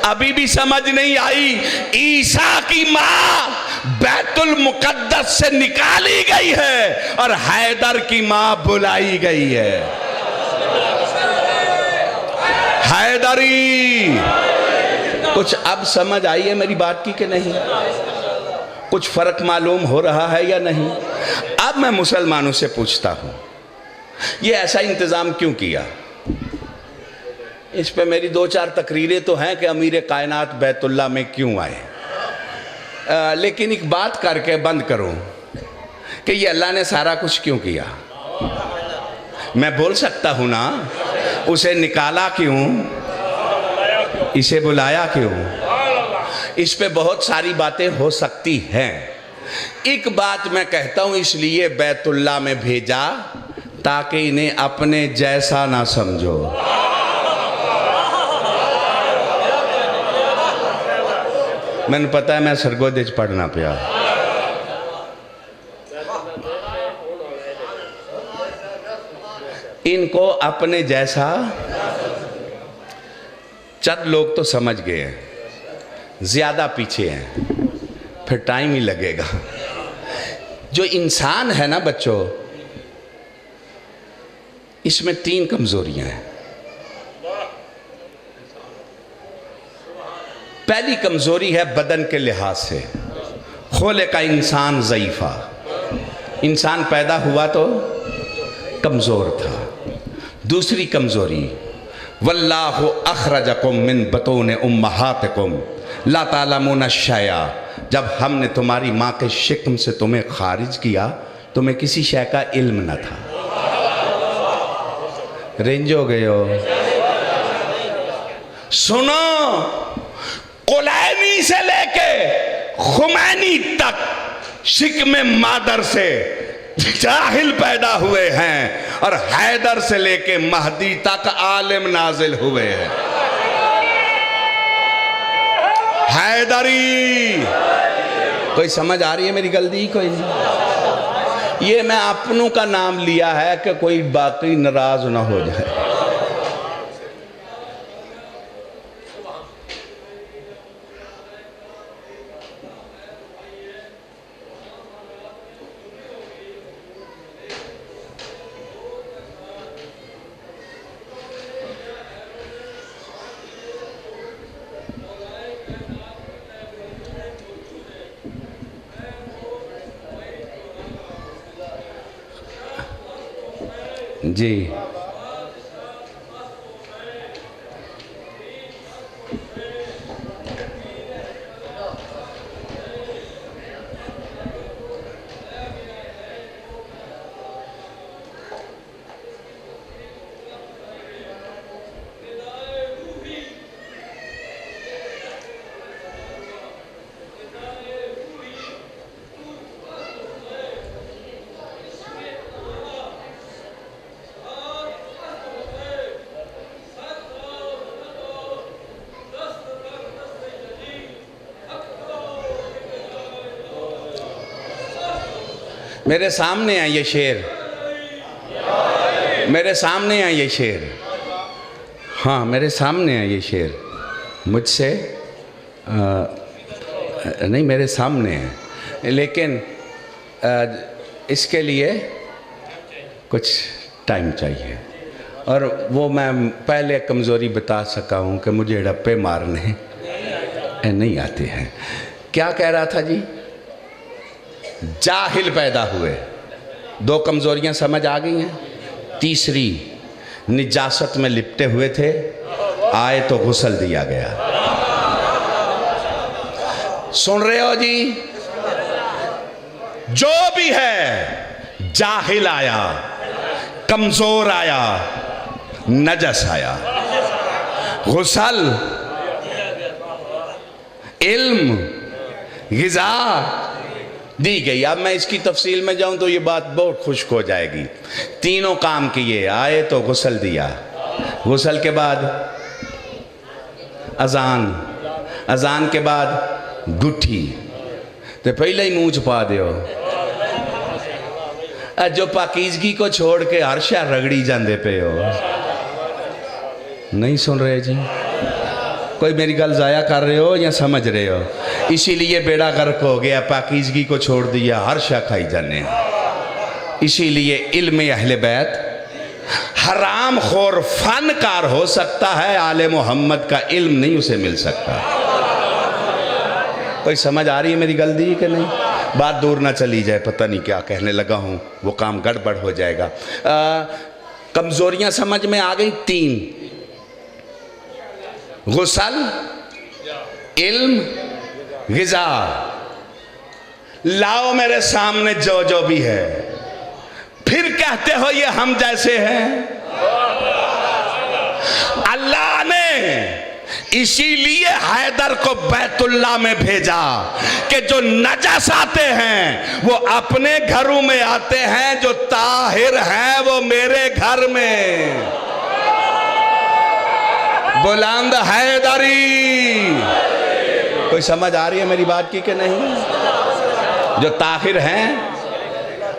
ابھی بھی سمجھ نہیں آئی؟ عیسیٰ کی ماں بیت المقدس سے نکالی گئی ہے اور حیدر کی ماں بلائی گئی ہے۔ حیدری، کچھ اب سمجھ آئی ہے میری بات کی کہ نہیں؟ کچھ فرق معلوم ہو رہا ہے یا نہیں؟ اب میں مسلمانوں سے پوچھتا ہوں، یہ ایسا انتظام کیوں کیا؟ اس پہ میری 2-4 تقریریں تو ہیں کہ امیر کائنات بیت اللہ میں کیوں آئے، لیکن ایک بات کر کے بند کروں کہ یہ اللہ نے سارا کچھ کیوں کیا؟ میں بول سکتا ہوں نا، اسے نکالا کیوں، اسے بلایا کیوں؟ اس پہ بہت ساری باتیں ہو سکتی ہیں۔ ایک بات میں کہتا ہوں، اس لیے بیت اللہ میں بھیجا تاکہ انہیں اپنے جیسا نہ سمجھو۔ میں نے پتا ہے میں سرگودج پڑھنا پیا، ان کو اپنے جیسا، چند لوگ تو سمجھ گئے ہیں، زیادہ پیچھے ہیں، پھر ٹائم ہی لگے گا۔ جو انسان ہے نا بچوں، اس میں 3 کمزوریاں ہیں۔ پہلی کمزوری ہے بدن کے لحاظ سے، خلق انسان ضعیفہ، انسان پیدا ہوا تو کمزور تھا۔ دوسری کمزوری، واللہ اخرجکم من بطون امہاتکم لا تعلمون شیئا، جب ہم نے تمہاری ماں کے شکم سے تمہیں خارج کیا تمہیں کسی شے کا علم نہ تھا۔ رنج ہو گئے ہو؟ سنو، قلینی سے لے کے خمینی تک شکم مادر سے جاہل پیدا ہوئے ہیں، اور حیدر سے لے کے مہدی تک عالم نازل ہوئے ہیں۔ حیدری، کوئی سمجھ آ رہی ہے میری غلطی؟ کوئی نہیں؟ یہ میں اپنوں کا نام لیا ہے کہ کوئی باقی ناراض نہ ہو جائے۔ جی میرے سامنے ہے یہ شعر، میرے سامنے ہے یہ شعر، ہاں میرے سامنے ہے یہ شعر، مجھ سے نہیں، میرے سامنے ہے، لیکن اس کے لیے کچھ ٹائم چاہیے، اور وہ میں پہلے کمزوری بتا سکا ہوں کہ مجھے ڈپے مارنے نہیں آتے ہیں۔ کیا کہہ رہا تھا جی؟ جاہل پیدا ہوئے، 2 کمزوریاں سمجھ آ گئی ہیں۔ تیسری، نجاست میں لپٹے ہوئے تھے، آئے تو غسل دیا گیا۔ سن رہے ہو جی؟ جو بھی ہے، جاہل آیا، کمزور آیا، نجس آیا، غسل، علم، غذا دی گئی۔ اب میں اس کی تفصیل میں جاؤں تو یہ بات بہت خشک ہو جائے گی۔ تینوں کام کیے، آئے تو غسل دیا، غسل کے بعد اذان، اذان کے بعد گٹھی، تو پہلے ہی منہ چھپا دیو۔ جو پاکیزگی کو چھوڑ کے ہر شے رگڑی جاندے پہ ہو۔ نہیں سن رہے جی؟ کوئی میری گل ضائع کر رہے ہو یا سمجھ رہے ہو؟ اسی لیے بیڑا غرق ہو گیا، پاکیزگی کو چھوڑ دیا، ہر شے کھائی جانے۔ اسی لیے علم اہل بیت، حرام خور فنکار ہو سکتا ہے، آل محمد کا علم نہیں اسے مل سکتا۔ کوئی سمجھ آ رہی ہے میری گل دی کہ نہیں؟ بات دور نہ چلی جائے، پتہ نہیں کیا کہنے لگا ہوں، وہ کام گڑبڑ ہو جائے گا۔ کمزوریاں سمجھ میں آ گئی تین: غسل، علم، غذا۔ لاؤ میرے سامنے جو بھی ہے، پھر کہتے ہو یہ ہم جیسے ہیں۔ اللہ نے اسی لیے حیدر کو بیت اللہ میں بھیجا کہ جو نجس آتے ہیں وہ اپنے گھروں میں آتے ہیں، جو طاہر ہیں وہ میرے گھر میں۔ بلند حیدری! کوئی سمجھ آ رہی ہے میری بات کی کہ نہیں؟ جو طاہر ہیں۔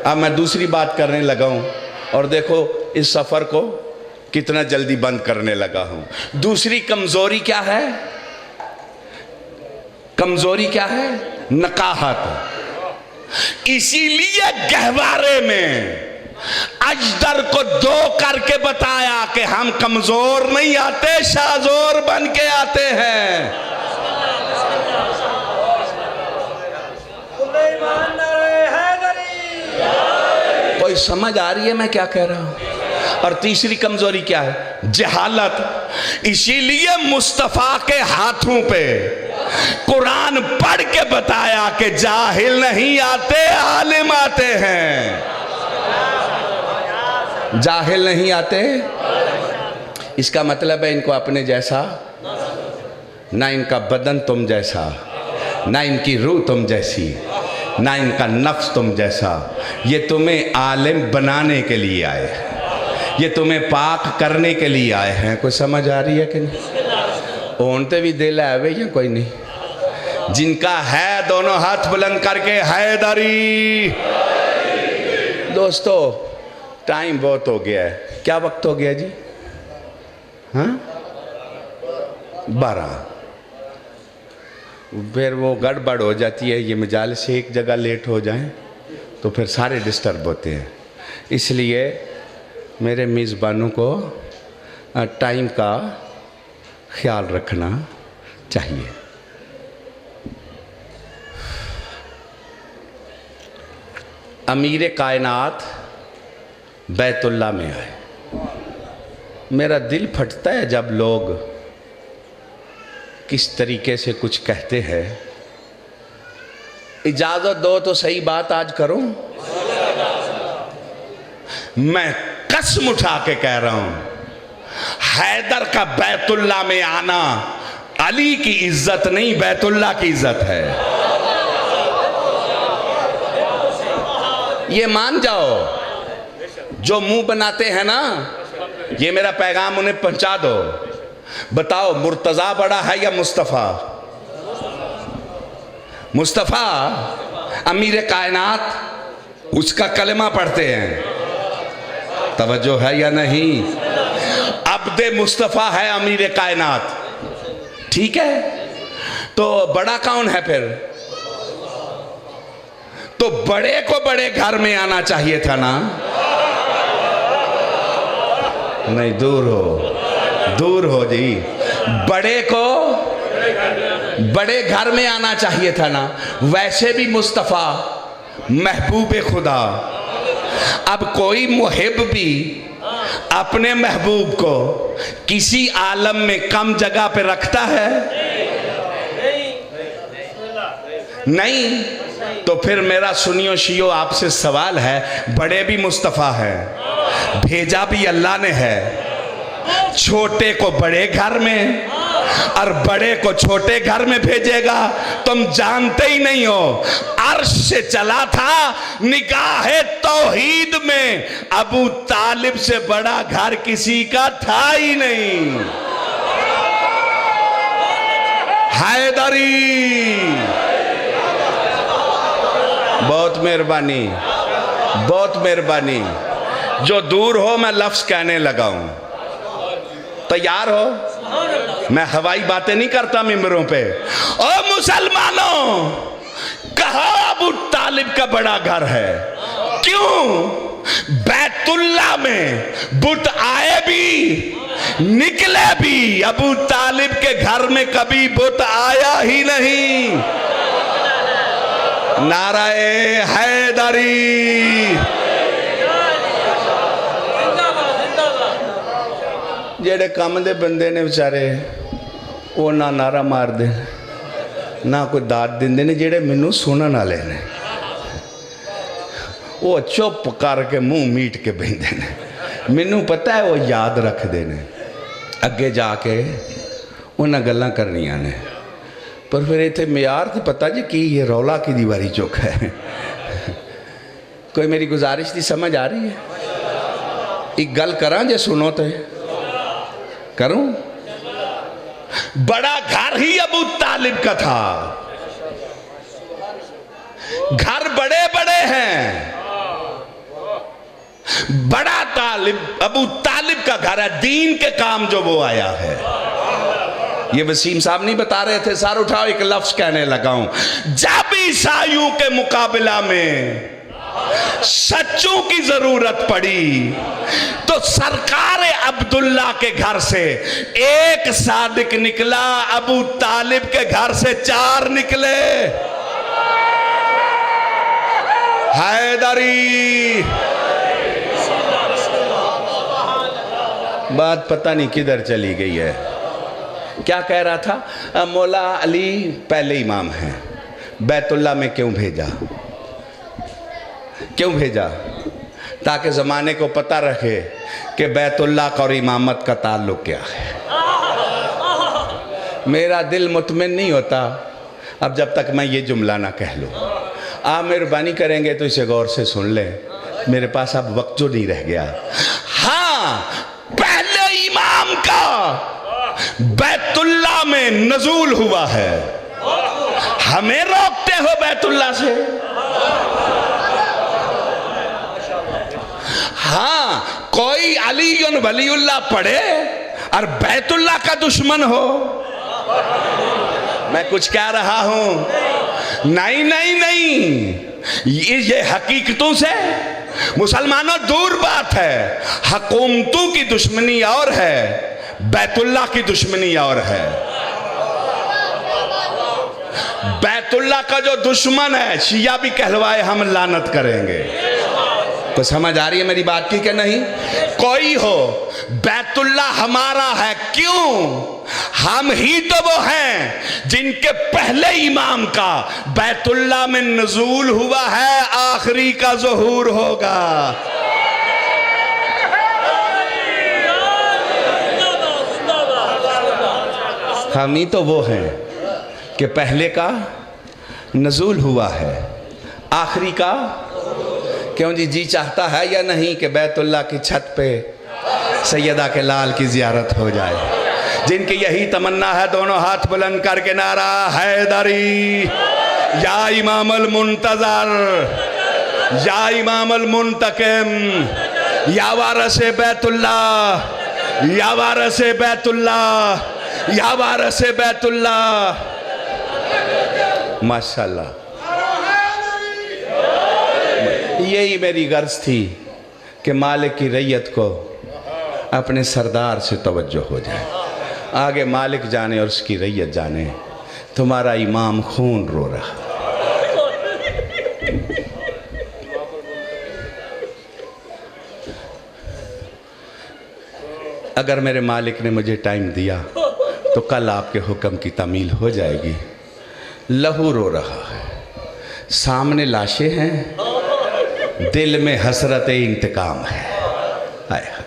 اب میں دوسری بات کرنے لگا ہوں، اور دیکھو اس سفر کو کتنا جلدی بند کرنے لگا ہوں۔ دوسری کمزوری کیا ہے؟ کمزوری کیا ہے؟ نقاہت۔ اسی لیے گہوارے میں اجدر کو دو کر کے بتایا کہ ہم کمزور نہیں آتے، شازور بن کے آتے ہیں۔ کوئی سمجھ آ رہی ہے میں کیا کہہ رہا ہوں؟ اور تیسری کمزوری کیا ہے؟ جہالت۔ اسی لیے مصطفیٰ کے ہاتھوں پہ قرآن پڑھ کے بتایا کہ جاہل نہیں آتے، عالم آتے ہیں۔ جاہل نہیں آتے، اس کا مطلب ہے ان کو اپنے جیسا، نہ ان کا بدن تم جیسا، نہ ان کی روح تم جیسی، نہ ان کا نفس تم جیسا۔ یہ تمہیں عالم بنانے کے لیے آئے، یہ تمہیں پاک کرنے کے لیے آئے ہیں۔ کوئی سمجھ آ رہی ہے کہ نہیں؟ اونتے بھی دل ہے ہوئے یا کوئی نہیں؟ جن کا ہے دونوں ہاتھ بلند کر کے حیدری۔ دوستو ٹائم بہت ہو گیا ہے۔ کیا وقت ہو گیا جی؟ ہاں 12۔ پھر وہ گڑبڑ ہو جاتی ہے، یہ مجالس ایک جگہ لیٹ ہو جائیں تو پھر سارے ڈسٹرب ہوتے ہیں۔ اس لیے میرے میزبانوں کو ٹائم کا خیال رکھنا چاہیے۔ امیر کائنات بیت اللہ میں آئے۔ میرا دل پھٹتا ہے جب لوگ کس طریقے سے کچھ کہتے ہیں۔ اجازت دو تو صحیح بات آج کروں۔ میں قسم اٹھا کے کہہ رہا ہوں، حیدر کا بیت اللہ میں آنا علی کی عزت نہیں، بیت اللہ کی عزت ہے۔ یہ مان جاؤ، جو منہ بناتے ہیں نا، یہ میرا پیغام انہیں پہنچا دو۔ بتاؤ مرتضیٰ بڑا ہے یا مصطفیٰ؟ مصطفیٰ امیر کائنات، اس کا کلمہ پڑھتے ہیں، توجہ ہے یا نہیں؟ عبد مصطفیٰ ہے امیر کائنات، ٹھیک ہے؟ تو بڑا کون ہے پھر؟ تو بڑے کو بڑے گھر میں آنا چاہیے تھا نا؟ نہیں، دور ہو جی۔ بڑے کو بڑے گھر میں آنا چاہیے تھا نا؟ ویسے بھی مصطفیٰ محبوب خدا۔ اب کوئی محب بھی اپنے محبوب کو کسی عالم میں کم جگہ پہ رکھتا ہے؟ نہیں تو پھر میرا سنیو شیو آپ سے سوال ہے، بڑے بھی مصطفیٰ ہے، بھیجا بھی اللہ نے ہے، چھوٹے کو بڑے گھر میں اور بڑے کو چھوٹے گھر میں بھیجے گا؟ تم جانتے ہی نہیں ہو، عرش سے چلا تھا نگاہ توحید میں، ابو طالب سے بڑا گھر کسی کا تھا ہی نہیں۔ حیدری، بہت مہربانی، بہت مہربانی۔ جو دور ہو میں لفظ کہنے لگا ہوں، تیار ہو؟ میں ہوائی باتیں نہیں کرتا ممبروں پہ۔ او مسلمانوں، کہا ابو طالب کا بڑا گھر ہے، کیوں؟ بیت اللہ میں بت آئے بھی نکلے بھی، ابو طالب کے گھر میں کبھی بت آیا ہی نہیں۔ نعرہ حیدری۔ جیڑے کام دے بندے نے بچارے وہ نہ نعرہ مار دے نہ کوئی داد دن دے نے، جیڑے منو سنن والے نے وہ چپ کر کے منہ میٹ کے بہندے نے، منو پتہ ہے وہ یاد رکھ دے نے، اگے جا کے انہاں گلاں کرنیاں نے، پر پھر ایتھے معیار تھی پتہ جی کی یہ رولا کی دیواری چوک ہے۔ کوئی میری گزارش دی سمجھ آ رہی ہے؟ ایک گل کراں جے سنو تے کروں؟ بڑا گھر ہی ابو طالب کا تھا، گھر بڑے بڑے ہیں، بڑا ابو طالب کا گھر ہے، دین کے کام جو وہ آیا ہے۔ یہ وسیم صاحب نہیں بتا رہے تھے، سار اٹھاؤ ایک لفظ کہنے لگا ہوں۔ جب عیسائیوں کے مقابلہ میں سچوں کی ضرورت پڑی تو سرکار عبداللہ کے گھر سے ایک صادق نکلا، ابو طالب کے گھر سے 4 نکلے۔ حیدری، بات پتہ نہیں کدھر چلی گئی ہے۔ کیا کہہ رہا تھا؟ مولا علی پہلے امام ہیں، بیت اللہ میں کیوں بھیجا؟ کیوں بھیجا؟ تاکہ زمانے کو پتہ رکھے کہ بیت اللہ کا اور امامت کا تعلق کیا ہے۔ میرا دل مطمئن نہیں ہوتا اب جب تک میں یہ جملہ نہ کہہ لوں۔ آپ مہربانی کریں گے تو اسے غور سے سن لیں، میرے پاس اب وقت جو نہیں رہ گیا۔ ہاں، پہلے امام کا بیت اللہ میں نزول ہوا ہے، ہمیں روکتے ہو بیت اللہ سے؟ ہاں، کوئی علی ولی اللہ پڑھے اور بیت اللہ کا دشمن ہو؟ میں کچھ کہہ رہا ہوں؟ نہیں نہیں نہیں، یہ حقیقتوں سے مسلمانوں دور بات ہے۔ حکومتوں کی دشمنی اور ہے، بیت اللہ کی دشمنی اور ہے۔ بیت اللہ کا جو دشمن ہے، شیعہ بھی کہلوائے ہم لعنت کریں گے۔ تو سمجھ آ رہی ہے میری بات کی کہ نہیں؟ کوئی ہو، بیت اللہ ہمارا ہے، کیوں؟ ہم ہی تو وہ ہیں جن کے پہلے امام کا بیت اللہ میں نزول ہوا ہے، آخری کا ظہور ہوگا۔ ہم ہی تو وہ ہیں کہ پہلے کا نزول ہوا ہے، آخری کا کیوں جی چاہتا ہے یا نہیں کہ بیت اللہ کی چھت پہ سیدہ کے لال کی زیارت ہو جائے؟ جن کی یہی تمنا ہے دونوں ہاتھ بلند کر کے نعرہ حیدری، یا امام المنتظر، یا امام المنتقم، یا وارث بیت اللہ، یا وارث بیت اللہ، یا وارث بیت اللہ۔ ماشاءاللہ، یہی میری غرض تھی کہ مالک کی رعیت کو اپنے سردار سے توجہ ہو جائے، آگے مالک جانے اور اس کی رعیت جانے۔ تمہارا امام خون رو رہا، اگر میرے مالک نے مجھے ٹائم دیا تو کل آپ کے حکم کی تعمیل ہو جائے گی۔ لہو رو رہا ہے، سامنے لاشیں ہیں، دل میں حسرت انتقام ہے. ہائے ہائے.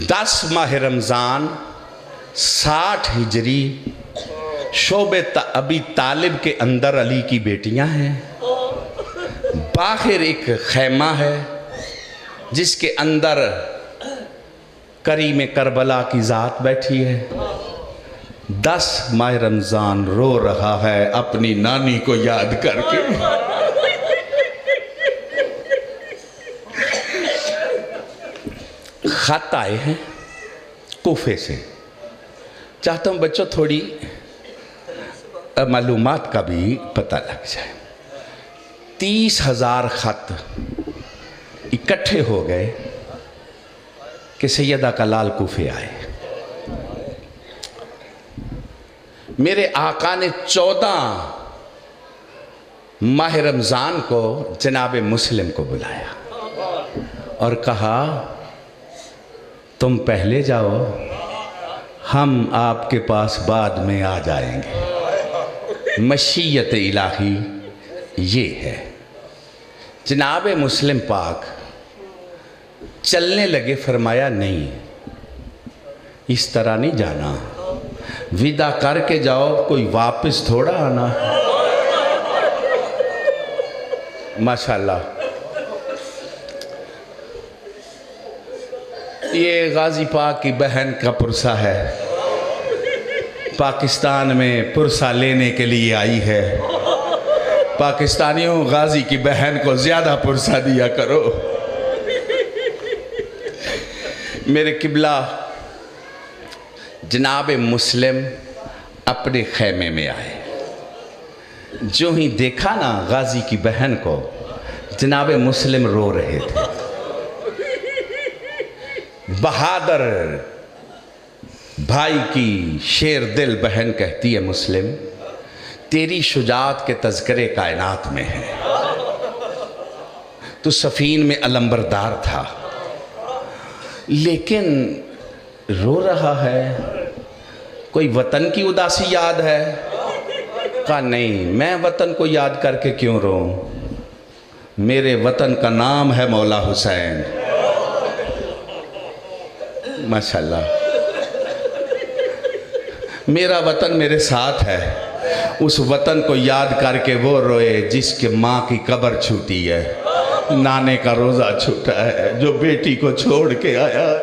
دس ماہ رمضان 60 ہجری شعب ابی طالب کے اندر علی کی بیٹیاں ہیں. باہر ایک خیمہ ہے جس کے اندر کریم کربلا کی ذات بیٹھی ہے. 10 ماہ رمضان رو رہا ہے اپنی نانی کو یاد کر کے. خط آئے ہیں کوفے سے. چاہتا ہوں بچوں تھوڑی معلومات کا بھی پتہ لگ جائے. 30,000 خط اکٹھے ہو گئے کہ سیدہ کا لال کوفے آئے. میرے آقا نے 14 ماہ رمضان کو جناب مسلم کو بلایا اور کہا تم پہلے جاؤ، ہم آپ کے پاس بعد میں آ جائیں گے. مشیت الہی یہ ہے. جناب مسلم پاک چلنے لگے. فرمایا نہیں، اس طرح نہیں جانا، ودا کر کے جاؤ، کوئی واپس تھوڑا آنا. ماشاءاللہ. یہ غازی پاک کی بہن کا پرسہ ہے، پاکستان میں پرسہ لینے کے لیے آئی ہے. پاکستانیوں غازی کی بہن کو زیادہ پرسہ دیا کرو. میرے قبلہ جناب مسلم اپنے خیمے میں آئے. جو ہی دیکھا نا غازی کی بہن کو، جناب مسلم رو رہے تھے. بہادر بھائی کی شیر دل بہن کہتی ہے مسلم تیری شجاعت کے تذکرے کائنات میں ہے. تو سفین میں علمبردار تھا لیکن رو رہا ہے. کوئی وطن کی اداسی یاد ہے؟ کہا نہیں، میں وطن کو یاد کر کے کیوں روں؟ میرے وطن کا نام ہے مولا حسین. ماشاءاللہ. میرا وطن میرے ساتھ ہے. اس وطن کو یاد کر کے وہ روئے جس کے ماں کی قبر چھوٹی ہے، نانے کا روزہ چھوٹا ہے، جو بیٹی کو چھوڑ کے آیا ہے.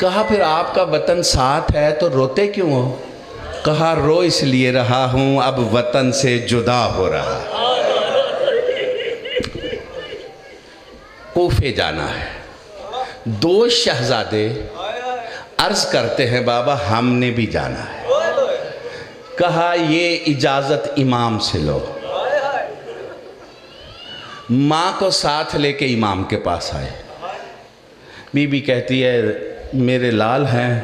کہا پھر آپ کا وطن ساتھ ہے تو روتے کیوں ہو؟ کہا رو اس لیے رہا ہوں اب وطن سے جدا ہو رہا. کوفے جانا ہے. 2 شہزادے عرض کرتے ہیں بابا ہم نے بھی جانا ہے. کہا یہ اجازت امام سے لو. ماں کو ساتھ لے کے امام کے پاس آئے. بی بی کہتی ہے میرے لال ہیں،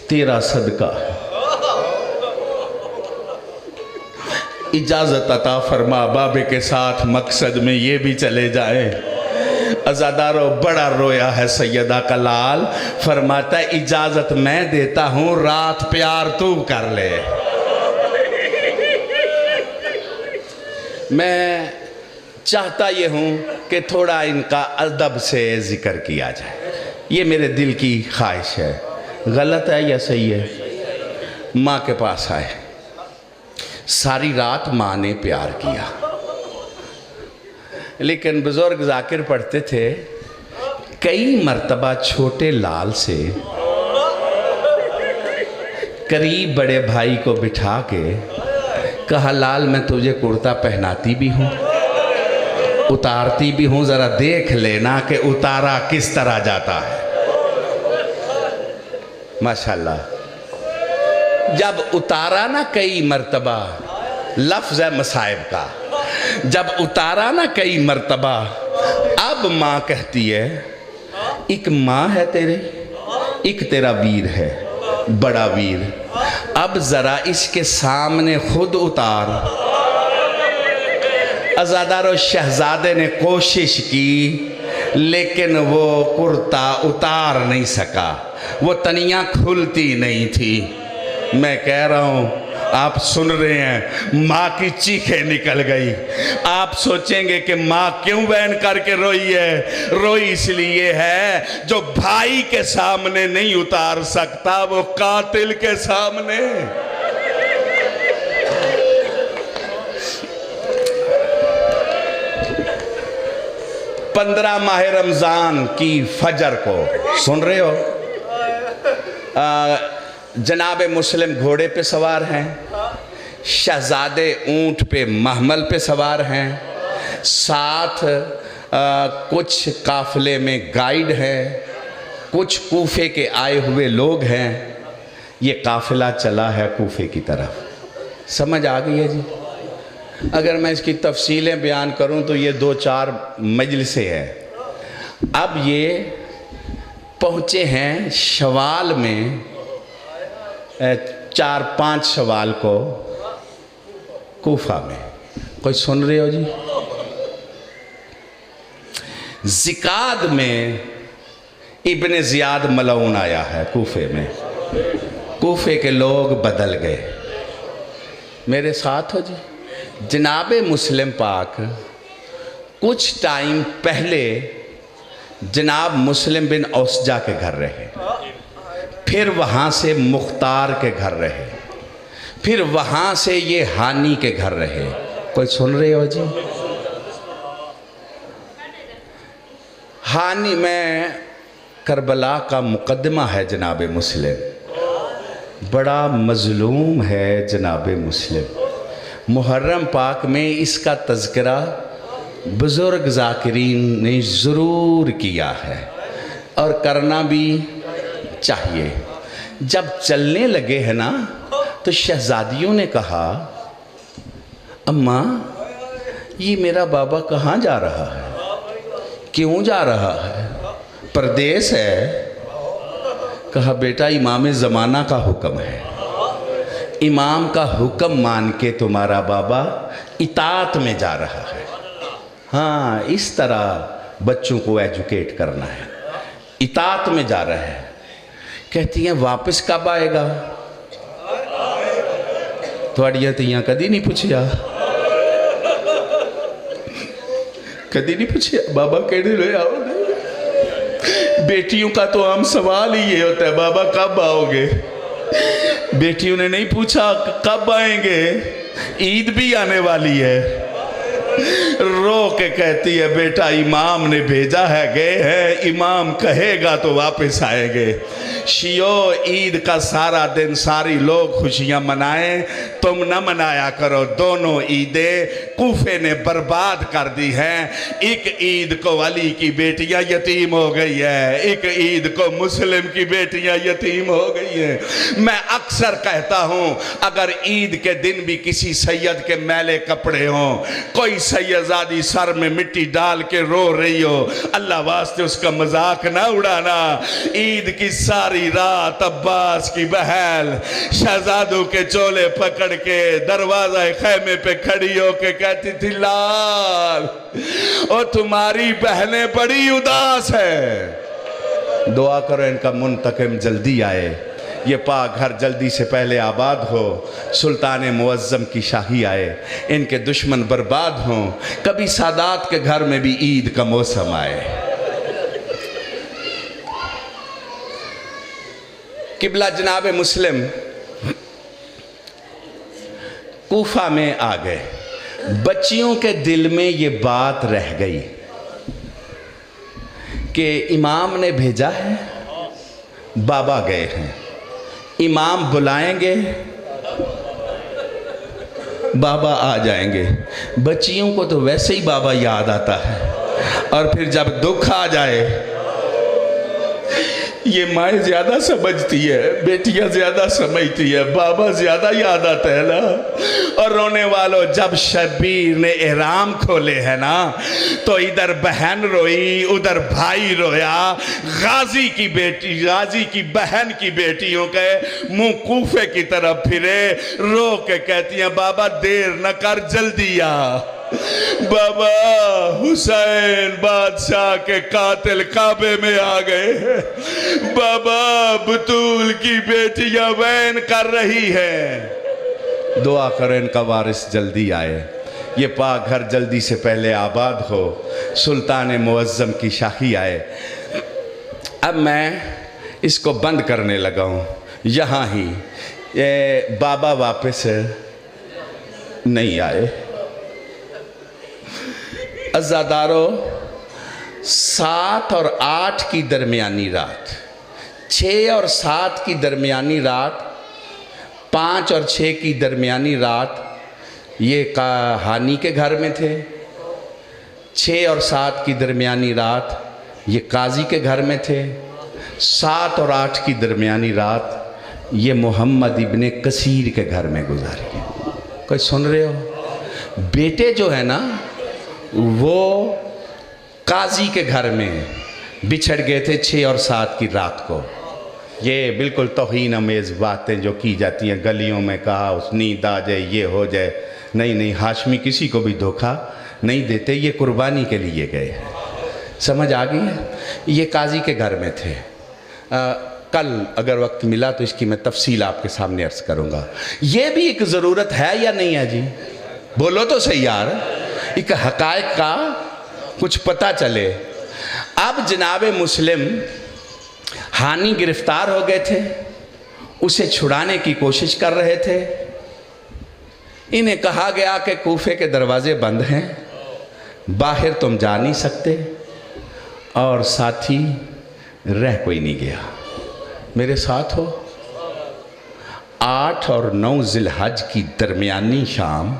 تیرا صدقہ اجازت عطا فرما بابے کے ساتھ مقصد میں یہ بھی چلے جائیں. عزادارو بڑا رویا ہے سیدہ کا لال. فرماتا ہے اجازت میں دیتا ہوں، رات پیار تو کر لے. میں چاہتا یہ ہوں کہ تھوڑا ان کا ادب سے ذکر کیا جائے. یہ میرے دل کی خواہش ہے. غلط ہے یا صحیح ہے؟ ماں کے پاس آئے. ساری رات ماں نے پیار کیا، لیکن بزرگ ذاکر پڑھتے تھے کئی مرتبہ چھوٹے لال سے قریب بڑے بھائی کو بٹھا کے کہا لال میں تجھے کرتا پہناتی بھی ہوں، اتارتی بھی ہوں، ذرا دیکھ لینا کہ اتارا کس طرح جاتا ہے. ماشاءاللہ. جب اتارا نا کئی مرتبہ، لفظ ہے مصائب کا، جب اتارا نا کئی مرتبہ، اب ماں کہتی ہے ایک ماں ہے تیرے، ایک تیرا ویر ہے، بڑا ویر، اب ذرا اس کے سامنے خود اتار. عزادار و شہزادے نے کوشش کی لیکن وہ کرتا اتار نہیں سکا، وہ تنیاں کھلتی نہیں تھی۔ میں کہہ رہا ہوں، آپ سن رہے ہیں، ماں کی چیخیں نکل گئی۔ آپ سوچیں گے کہ ماں کیوں بین کر کے روئی ہے؟ روئی اس لیے ہے جو بھائی کے سامنے نہیں اتار سکتا، وہ قاتل کے سامنے۔ 15 ماہ رمضان کی فجر کو سن رہے ہو، جناب مسلم گھوڑے پہ سوار ہیں، شہزادے اونٹ پہ محمل پہ سوار ہیں، ساتھ کچھ قافلے میں گائیڈ ہیں، کچھ کوفے کے آئے ہوئے لوگ ہیں۔ یہ قافلہ چلا ہے کوفے کی طرف۔ سمجھ آ گئی ہے جی؟ اگر میں اس کی تفصیلیں بیان کروں تو یہ 2-4 مجلسیں ہیں۔ اب یہ پہنچے ہیں شوال میں، 4-5 شوال کو کوفہ میں۔ کوئی سن رہے ہو جی؟ زکاد میں ابن زیاد ملعون آیا ہے کوفے میں۔ کوفے کے لوگ بدل گئے۔ میرے ساتھ ہو جی؟ جناب مسلم پاک کچھ ٹائم پہلے جناب مسلم بن اوسجا کے گھر رہے، پھر وہاں سے مختار کے گھر رہے، پھر وہاں سے یہ ہانی کے گھر رہے۔ کوئی سن رہے ہو جی؟ ہانی میں کربلا کا مقدمہ ہے جناب مسلم، بڑا مظلوم ہے جناب مسلم۔ محرم پاک میں اس کا تذکرہ بزرگ ذاکرین نے ضرور کیا ہے اور کرنا بھی چاہیے۔ جب چلنے لگے ہیں نا تو شہزادیوں نے کہا، اماں یہ میرا بابا کہاں جا رہا ہے؟ کیوں جا رہا ہے؟ پردیس ہے؟ کہا بیٹا امام زمانہ کا حکم ہے، امام کا حکم مان کے تمہارا بابا اطاعت میں جا رہا ہے۔ ہاں اس طرح بچوں کو ایجوکیٹ کرنا ہے، اطاعت میں جا رہا ہے۔ کہتی ہیں واپس کب آئے گا؟ تھوڑیاں تیاں کدی نہیں پوچھیا، کدی نہیں پوچھیا بابا کیڑے لے آؤ گے؟ بیٹیوں کا تو عام سوال ہی یہ ہوتا ہے، بابا کب آؤ گے؟ بیٹیوں نے نہیں پوچھا کب آئیں گے، عید بھی آنے والی ہے۔ رو کے کہتی ہے بیٹا امام نے بھیجا ہے، گئے ہیں، امام کہے گا تو واپس آئیں گے۔ شیعو عید کا سارا دن ساری لوگ خوشیاں منائیں، تم نہ منایا کرو۔ دونوں عیدیں کوفے نے برباد کر دی ہیں۔ ایک عید کو علی کی بیٹیاں یتیم ہو گئی ہے، ایک عید کو مسلم کی بیٹیاں یتیم ہو گئی ہیں۔ میں اکثر کہتا ہوں اگر عید کے دن بھی کسی سید کے میلے کپڑے ہوں، کوئی سیدزادی سر میں مٹی ڈال کے رو رہی ہو، اللہ واسطے اس کا مذاق نہ اڑانا۔ عید کی ساری رات عباس کی بہن شہزادوں کے چولے پکڑ کے دروازہ خیمے پہ کھڑی ہو کے کہتی تھی لال اور تمہاری بہنیں بڑی اداس ہے، دعا کرو ان کا منتقم جلدی آئے، یہ پاک گھر جلدی سے پہلے آباد ہو، سلطان معظم کی شاہی آئے، ان کے دشمن برباد ہوں، کبھی سادات کے گھر میں بھی عید کا موسم آئے۔ قبلہ جناب مسلم کوفہ میں آ گئے۔ بچیوں کے دل میں یہ بات رہ گئی کہ امام نے بھیجا ہے، بابا گئے ہیں، امام بلائیں گے، بابا آ جائیں گے۔ بچیوں کو تو ویسے ہی بابا یاد آتا ہے، اور پھر جب دکھ آ جائے یہ مائیں زیادہ سمجھتی ہے، بیٹیاں زیادہ سمجھتی ہے، بابا زیادہ یاد آتا ہے نا۔ اور رونے والوں جب شبیر نے احرام کھولے ہیں نا تو ادھر بہن روئی، ادھر بھائی رویا۔ غازی کی بیٹی، غازی کی بہن کی بیٹیوں کے منہ کوفے کی طرف پھرے، رو کے کہتی ہیں بابا دیر نہ کر جلدی آ۔ بابا حسین بادشاہ کے قاتل کعبے میں آ گئے ہیں، بابا بطول کی بیٹیاں وین کر رہی ہے، دعا کریں ان کا وارث جلدی آئے، یہ پاک گھر جلدی سے پہلے آباد ہو، سلطان معظم کی شاہی آئے۔ اب میں اس کو بند کرنے لگا ہوں یہاں ہی، بابا واپس نہیں آئے۔ عزادارو، 7 اور 8 کی درمیانی رات، 6 اور 7 کی درمیانی رات، 5 اور 6 کی درمیانی رات یہ کہانی کے گھر میں تھے، 6 اور 7 کی درمیانی رات یہ قاضی کے گھر میں تھے، 7 اور 8 کی درمیانی رات یہ محمد ابن کثیر کے گھر میں گزاری۔ کوئی سن رہے ہو؟ بیٹے جو ہے نا وہ قاضی کے گھر میں بچھڑ گئے تھے 6 اور 7 کی رات کو۔ یہ بالکل توہین امیز باتیں جو کی جاتی ہیں گلیوں میں، کہا اس نیند آ جائے، یہ ہو جائے، نہیں، ہاشمی کسی کو بھی دھوکہ نہیں دیتے، یہ قربانی کے لیے گئے۔ سمجھ آ گئی ہے؟ یہ قاضی کے گھر میں تھے۔ کل اگر وقت ملا تو اس کی میں تفصیل آپ کے سامنے عرض کروں گا۔ یہ بھی ایک ضرورت ہے یا نہیں ہے جی؟ بولو تو صحیح یار، ایک حقائق کا کچھ پتہ چلے۔ اب جناب مسلم ہانی گرفتار ہو گئے تھے، اسے چھڑانے کی کوشش کر رہے تھے۔ انہیں کہا گیا کہ کوفے کے دروازے بند ہیں، باہر تم جا نہیں سکتے، اور ساتھی رہ کوئی نہیں گیا۔ میرے ساتھ ہو، 8 اور 9 ذی الحج کی درمیانی شام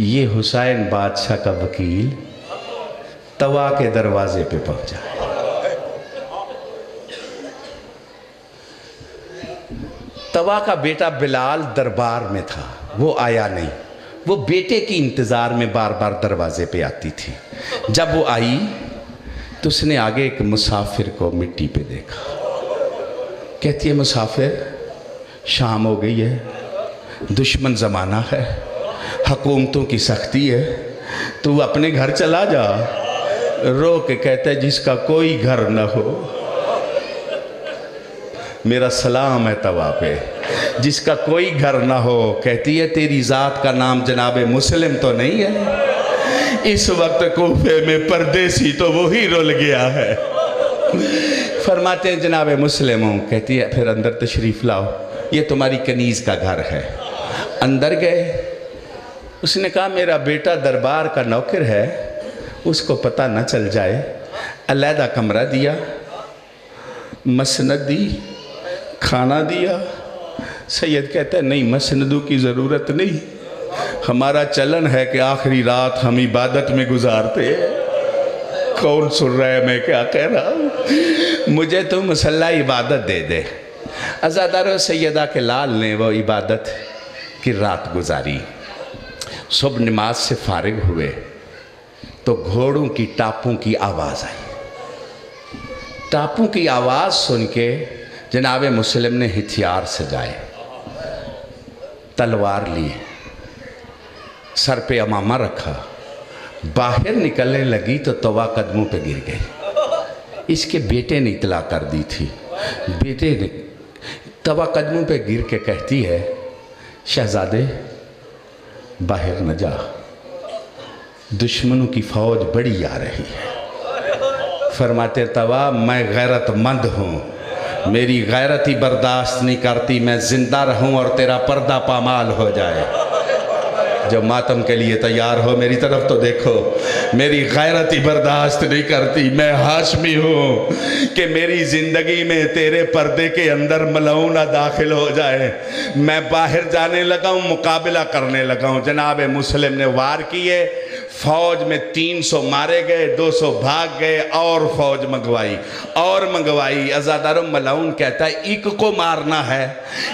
یہ حسین بادشاہ کا وکیل طوا کے دروازے پہ پہنچا۔ طوا کا بیٹا بلال دربار میں تھا، وہ آیا نہیں، وہ بیٹے کی انتظار میں بار بار دروازے پہ آتی تھی۔ جب وہ آئی تو اس نے آگے ایک مسافر کو مٹی پہ دیکھا۔ کہتی ہے مسافر، شام ہو گئی ہے، دشمن زمانہ ہے، حکومتوں کی سختی ہے، تو اپنے گھر چلا جا۔ رو کے کہتا ہے جس کا کوئی گھر نہ ہو، میرا سلام ہے طوا پہ، جس کا کوئی گھر نہ ہو۔ کہتی ہے تیری ذات کا نام جناب مسلم تو نہیں ہے؟ اس وقت کوفے میں پردیسی تو وہی رول گیا ہے۔ فرماتے ہیں جناب مسلم ہوں۔ کہتی ہے پھر اندر تشریف لاؤ، یہ تمہاری کنیز کا گھر ہے۔ اندر گئے، اس نے کہا میرا بیٹا دربار کا نوکر ہے، اس کو پتہ نہ چل جائے۔ علیحدہ کمرہ دیا، مسند دی، کھانا دیا۔ سید کہتا ہے نہیں، مسندوں کی ضرورت نہیں، ہمارا چلن ہے کہ آخری رات ہم عبادت میں گزارتے ہیں۔ کون سن رہا ہے میں کیا کہہ رہا ہوں؟ مجھے تو مسلح عبادت دے دے۔ عزادارو، سیدہ کے لال نے وہ عبادت کی رات گزاری۔ صبح نماز سے فارغ ہوئے تو گھوڑوں کی ٹاپوں کی آواز آئی۔ ٹاپوں کی آواز سن کے جناب مسلم نے ہتھیار سجائے، تلوار لی، سر پہ امامہ رکھا، باہر نکلنے لگی تو طوا قدموں پہ گر گئی۔ اس کے بیٹے نے اطلاع کر دی تھی۔ بیٹے نے طوا قدموں پہ گر کے کہتی ہے شہزادے باہر نہ جا، دشمنوں کی فوج بڑی آ رہی ہے۔ فرماتے طوا میں غیرت مند ہوں، میری غیرت ہی برداشت نہیں کرتی میں زندہ رہوں اور تیرا پردہ پامال ہو جائے۔ جو ماتم کے لیے تیار ہو میری طرف تو دیکھو، میری غیرت ہی برداشت نہیں کرتی، میں ہاشمی ہوں کہ میری زندگی میں تیرے پردے کے اندر ملعونہ داخل ہو جائے۔ میں باہر جانے لگا ہوں، مقابلہ کرنے لگا ہوں۔ جناب مسلم نے وار کیے، فوج میں 300 مارے گئے، 200 بھاگ گئے، اور فوج منگوائی۔ عزادارو، ملعون کہتا ہے ایک کو مارنا ہے،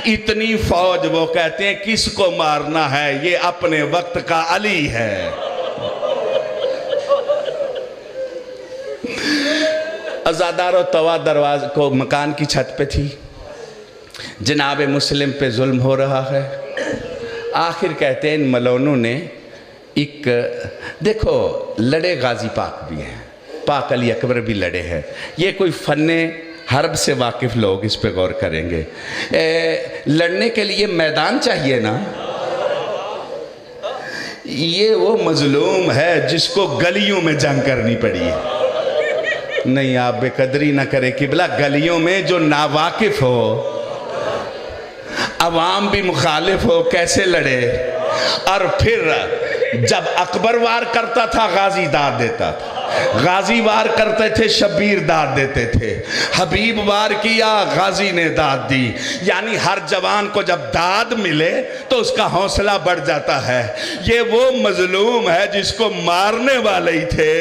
اتنی فوج وہ کہتے ہیں کس کو مارنا ہے، یہ اپنے وقت کا علی ہے۔ عزادارو، طوا دروازے کو مکان کی چھت پہ تھی، جناب مسلم پہ ظلم ہو رہا ہے۔ آخر کہتے ہیں ان ملعونوں نے ایک دیکھو لڑے غازی پاک بھی ہیں، پاک علی اکبر بھی لڑے ہیں، یہ کوئی فن حرب سے واقف لوگ اس پہ غور کریں گے۔ لڑنے کے لیے میدان چاہیے نا، یہ وہ مظلوم ہے جس کو گلیوں میں جنگ کرنی پڑی ہے۔ نہیں آپ بے قدری نہ کرے قبلہ، گلیوں میں جو ناواقف ہو، عوام بھی مخالف ہو، کیسے لڑے؟ اور پھر جب اکبر وار کرتا تھا غازی داد دیتا تھا، غازی وار کرتے تھے شبیر داد دیتے تھے، حبیب وار کیا غازی نے داد دی۔ یعنی ہر جوان کو جب داد ملے تو اس کا حوصلہ بڑھ جاتا ہے۔ یہ وہ مظلوم ہے جس کو مارنے والے ہی تھے،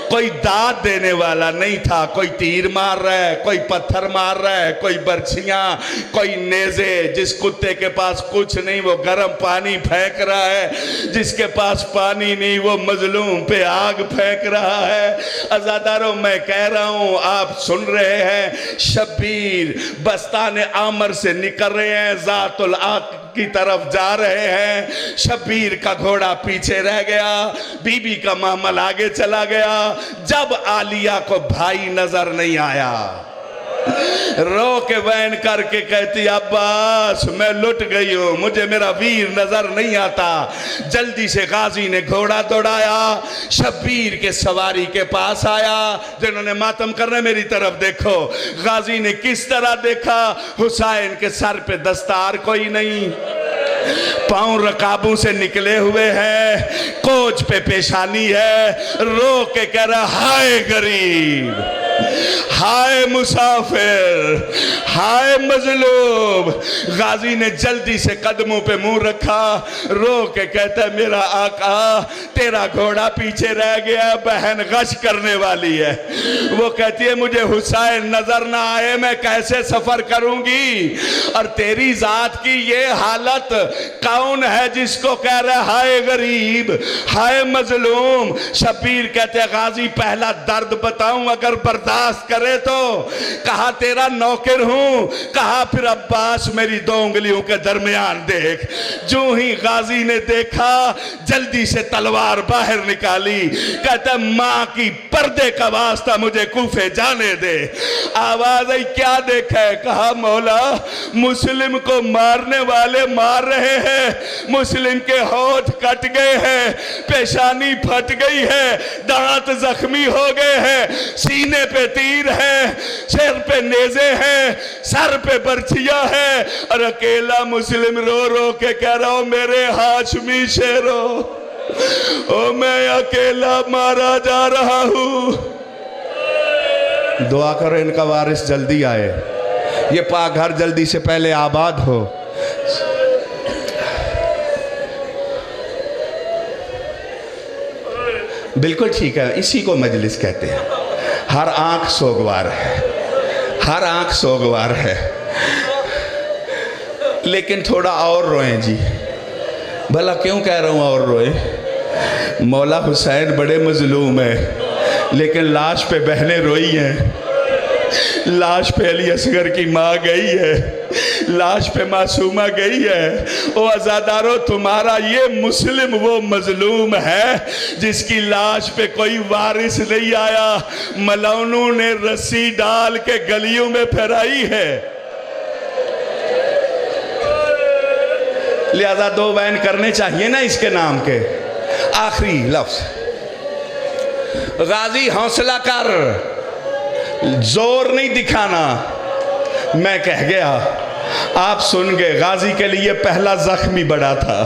کوئی داد دینے والا نہیں تھا۔ کوئی تیر مار رہا ہے، کوئی پتھر مار رہا ہے، کوئی برچھیاں، کوئی نیزے۔ جس کتے کے پاس کچھ نہیں وہ گرم پانی پھینک رہا ہے، جس کے پاس پانی نہیں وہ مظلوم پہ آگ پھینک رہا ہے۔ عزاداروں میں کہہ رہا ہوں، آپ سن رہے ہیں، شبیر بستان عامر سے نکل رہے ہیں، ذات العاق کی طرف جا رہے ہیں۔ شبیر کا گھوڑا پیچھے رہ گیا، بی بی کا معامل آگے چلا گیا۔ جب عالیہ کو بھائی نظر نہیں آیا، رو کے وین کر کے کہتی عباس میں لٹ گئی ہوں، مجھے میرا ویر نظر نہیں آتا۔ جلدی سے غازی نے گھوڑا دوڑایا، شبیر کے سواری کے پاس آیا۔ جنہوں نے ماتم کرنے میری طرف دیکھو، غازی نے کس طرح دیکھا؟ حسین کے سر پہ دستار کوئی نہیں، پاؤں رکابوں سے نکلے ہوئے ہیں، کوچ پہ پیشانی ہے، رو کے کہہ رہا ہائے غریب، ہائے مسافر، ہائے مظلوم۔ غازی نے جلدی سے قدموں پہ منہ رکھا، رو کے کہتا ہے میرا آقا تیرا گھوڑا پیچھے رہ گیا، بہن غش کرنے والی ہے۔ وہ کہتی ہے مجھے حسین نظر نہ آئے میں کیسے سفر کروں گی؟ اور تیری ذات کی یہ حالت کون ہے جس کو کہہ رہا ہے ہائے غریب، ہائے مظلوم؟ شبیر کہتے ہیں غازی پہلا درد بتاؤں اگر برداشت کرے تو؟ کہا تیرا نوکر ہوں۔ کہا پھر عباس میری دو انگلیوں کے درمیان دیکھ۔ جو ہی غازی نے دیکھا جلدی سے تلوار باہر نکالی، کہتا ہے ماں کی پردے کا واسطہ مجھے کوفے جانے دے۔ آواز آئی کیا دیکھا ہے؟ کہا مولا مسلم کو مارنے والے مار رہے ہیں، مسلم کے ہونٹ کٹ گئے ہیں، پیشانی پھٹ گئی ہے، دانت زخمی ہو گئے ہیں، سینے پہ تیر ہے، سر پہ نیزے ہیں، سر پہ برچھیاں ہے، اور اکیلا مسلم رو رو کے کہہ رہا ہوں میرے ہاشمی شیرو، او میں اکیلا مارا جا رہا ہوں۔ دعا کرو ان کا وارث جلدی آئے، یہ پاک گھر جلدی سے پہلے آباد ہو۔ بالکل ٹھیک ہے، اسی کو مجلس کہتے ہیں۔ ہر آنکھ سوگوار ہے، ہر آنکھ سوگوار ہے، لیکن تھوڑا اور روئیں جی۔ بھلا کیوں کہہ رہا ہوں اور روئیں؟ مولا حسین بڑے مظلوم ہیں، لیکن لاش پہ بہنیں روئی ہیں، لاش پہ علی اصغر کی ماں گئی ہے، لاش پہ معصومہ گئی ہے۔ او عزادارو تمہارا یہ مسلم وہ مظلوم ہے جس کی لاش پہ کوئی وارث نہیں آیا، ملونوں نے رسی ڈال کے گلیوں میں پھیرائی ہے۔ لہذا دو بین کرنے چاہیے نا اس کے نام کے۔ آخری لفظ، غازی حوصلہ کر، زور نہیں دکھانا۔ میں کہہ گیا آپ سن گئے، غازی کے لیے پہلا زخمی بڑا تھا۔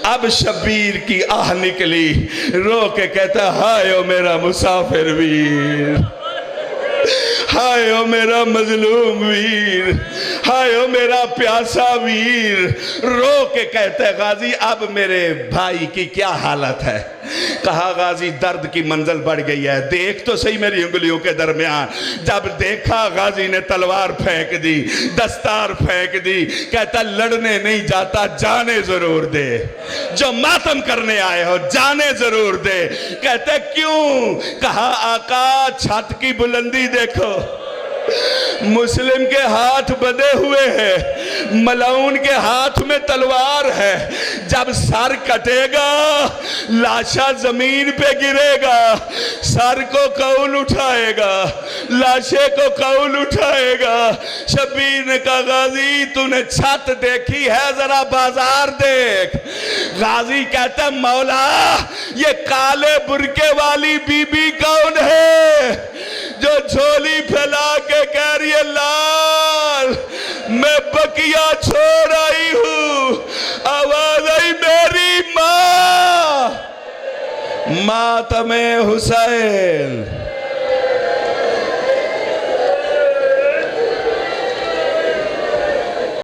اب شبیر کی آہ نکلی، رو کے کہتا ہائے او میرا مسافر ویر، ہائے او میرا مظلوم ویر، ہائے او میرا پیاسا ویر۔ رو کے کہتا ہے غازی اب میرے بھائی کی کیا حالت ہے؟ کہا غازی درد کی منزل بڑھ گئی ہے، دیکھ تو صحیح میری انگلیوں کے درمیان۔ جب دیکھا غازی نے تلوار پھینک دی، دستار پھینک دی، کہتا لڑنے نہیں جاتا، جانے ضرور دے، جو ماتم کرنے آئے ہو جانے ضرور دے۔ کہتا کیوں؟ کہا آقا چھت کی بلندی دیکھو، مسلم کے ہاتھ بندھے ہوئے ہیں، ملعون کے ہاتھ میں تلوار ہے، جب سر کٹے گا لاشا زمین پہ گرے گا، سر کو کون اٹھائے گا، لاشے کو کون اٹھائے گا؟ شبیر نے کہا غازی تو نے چھت دیکھی ہے، ذرا بازار دیکھ۔ غازی کہتا ہے مولا یہ کالے برقے والی بی بی کون ہے جو جھولی پھیلا کے کہہ رہی ہے لال میں بکیا چھوڑ آئی ہوں؟ آواز آئی میری ماں، ماتم حسین۔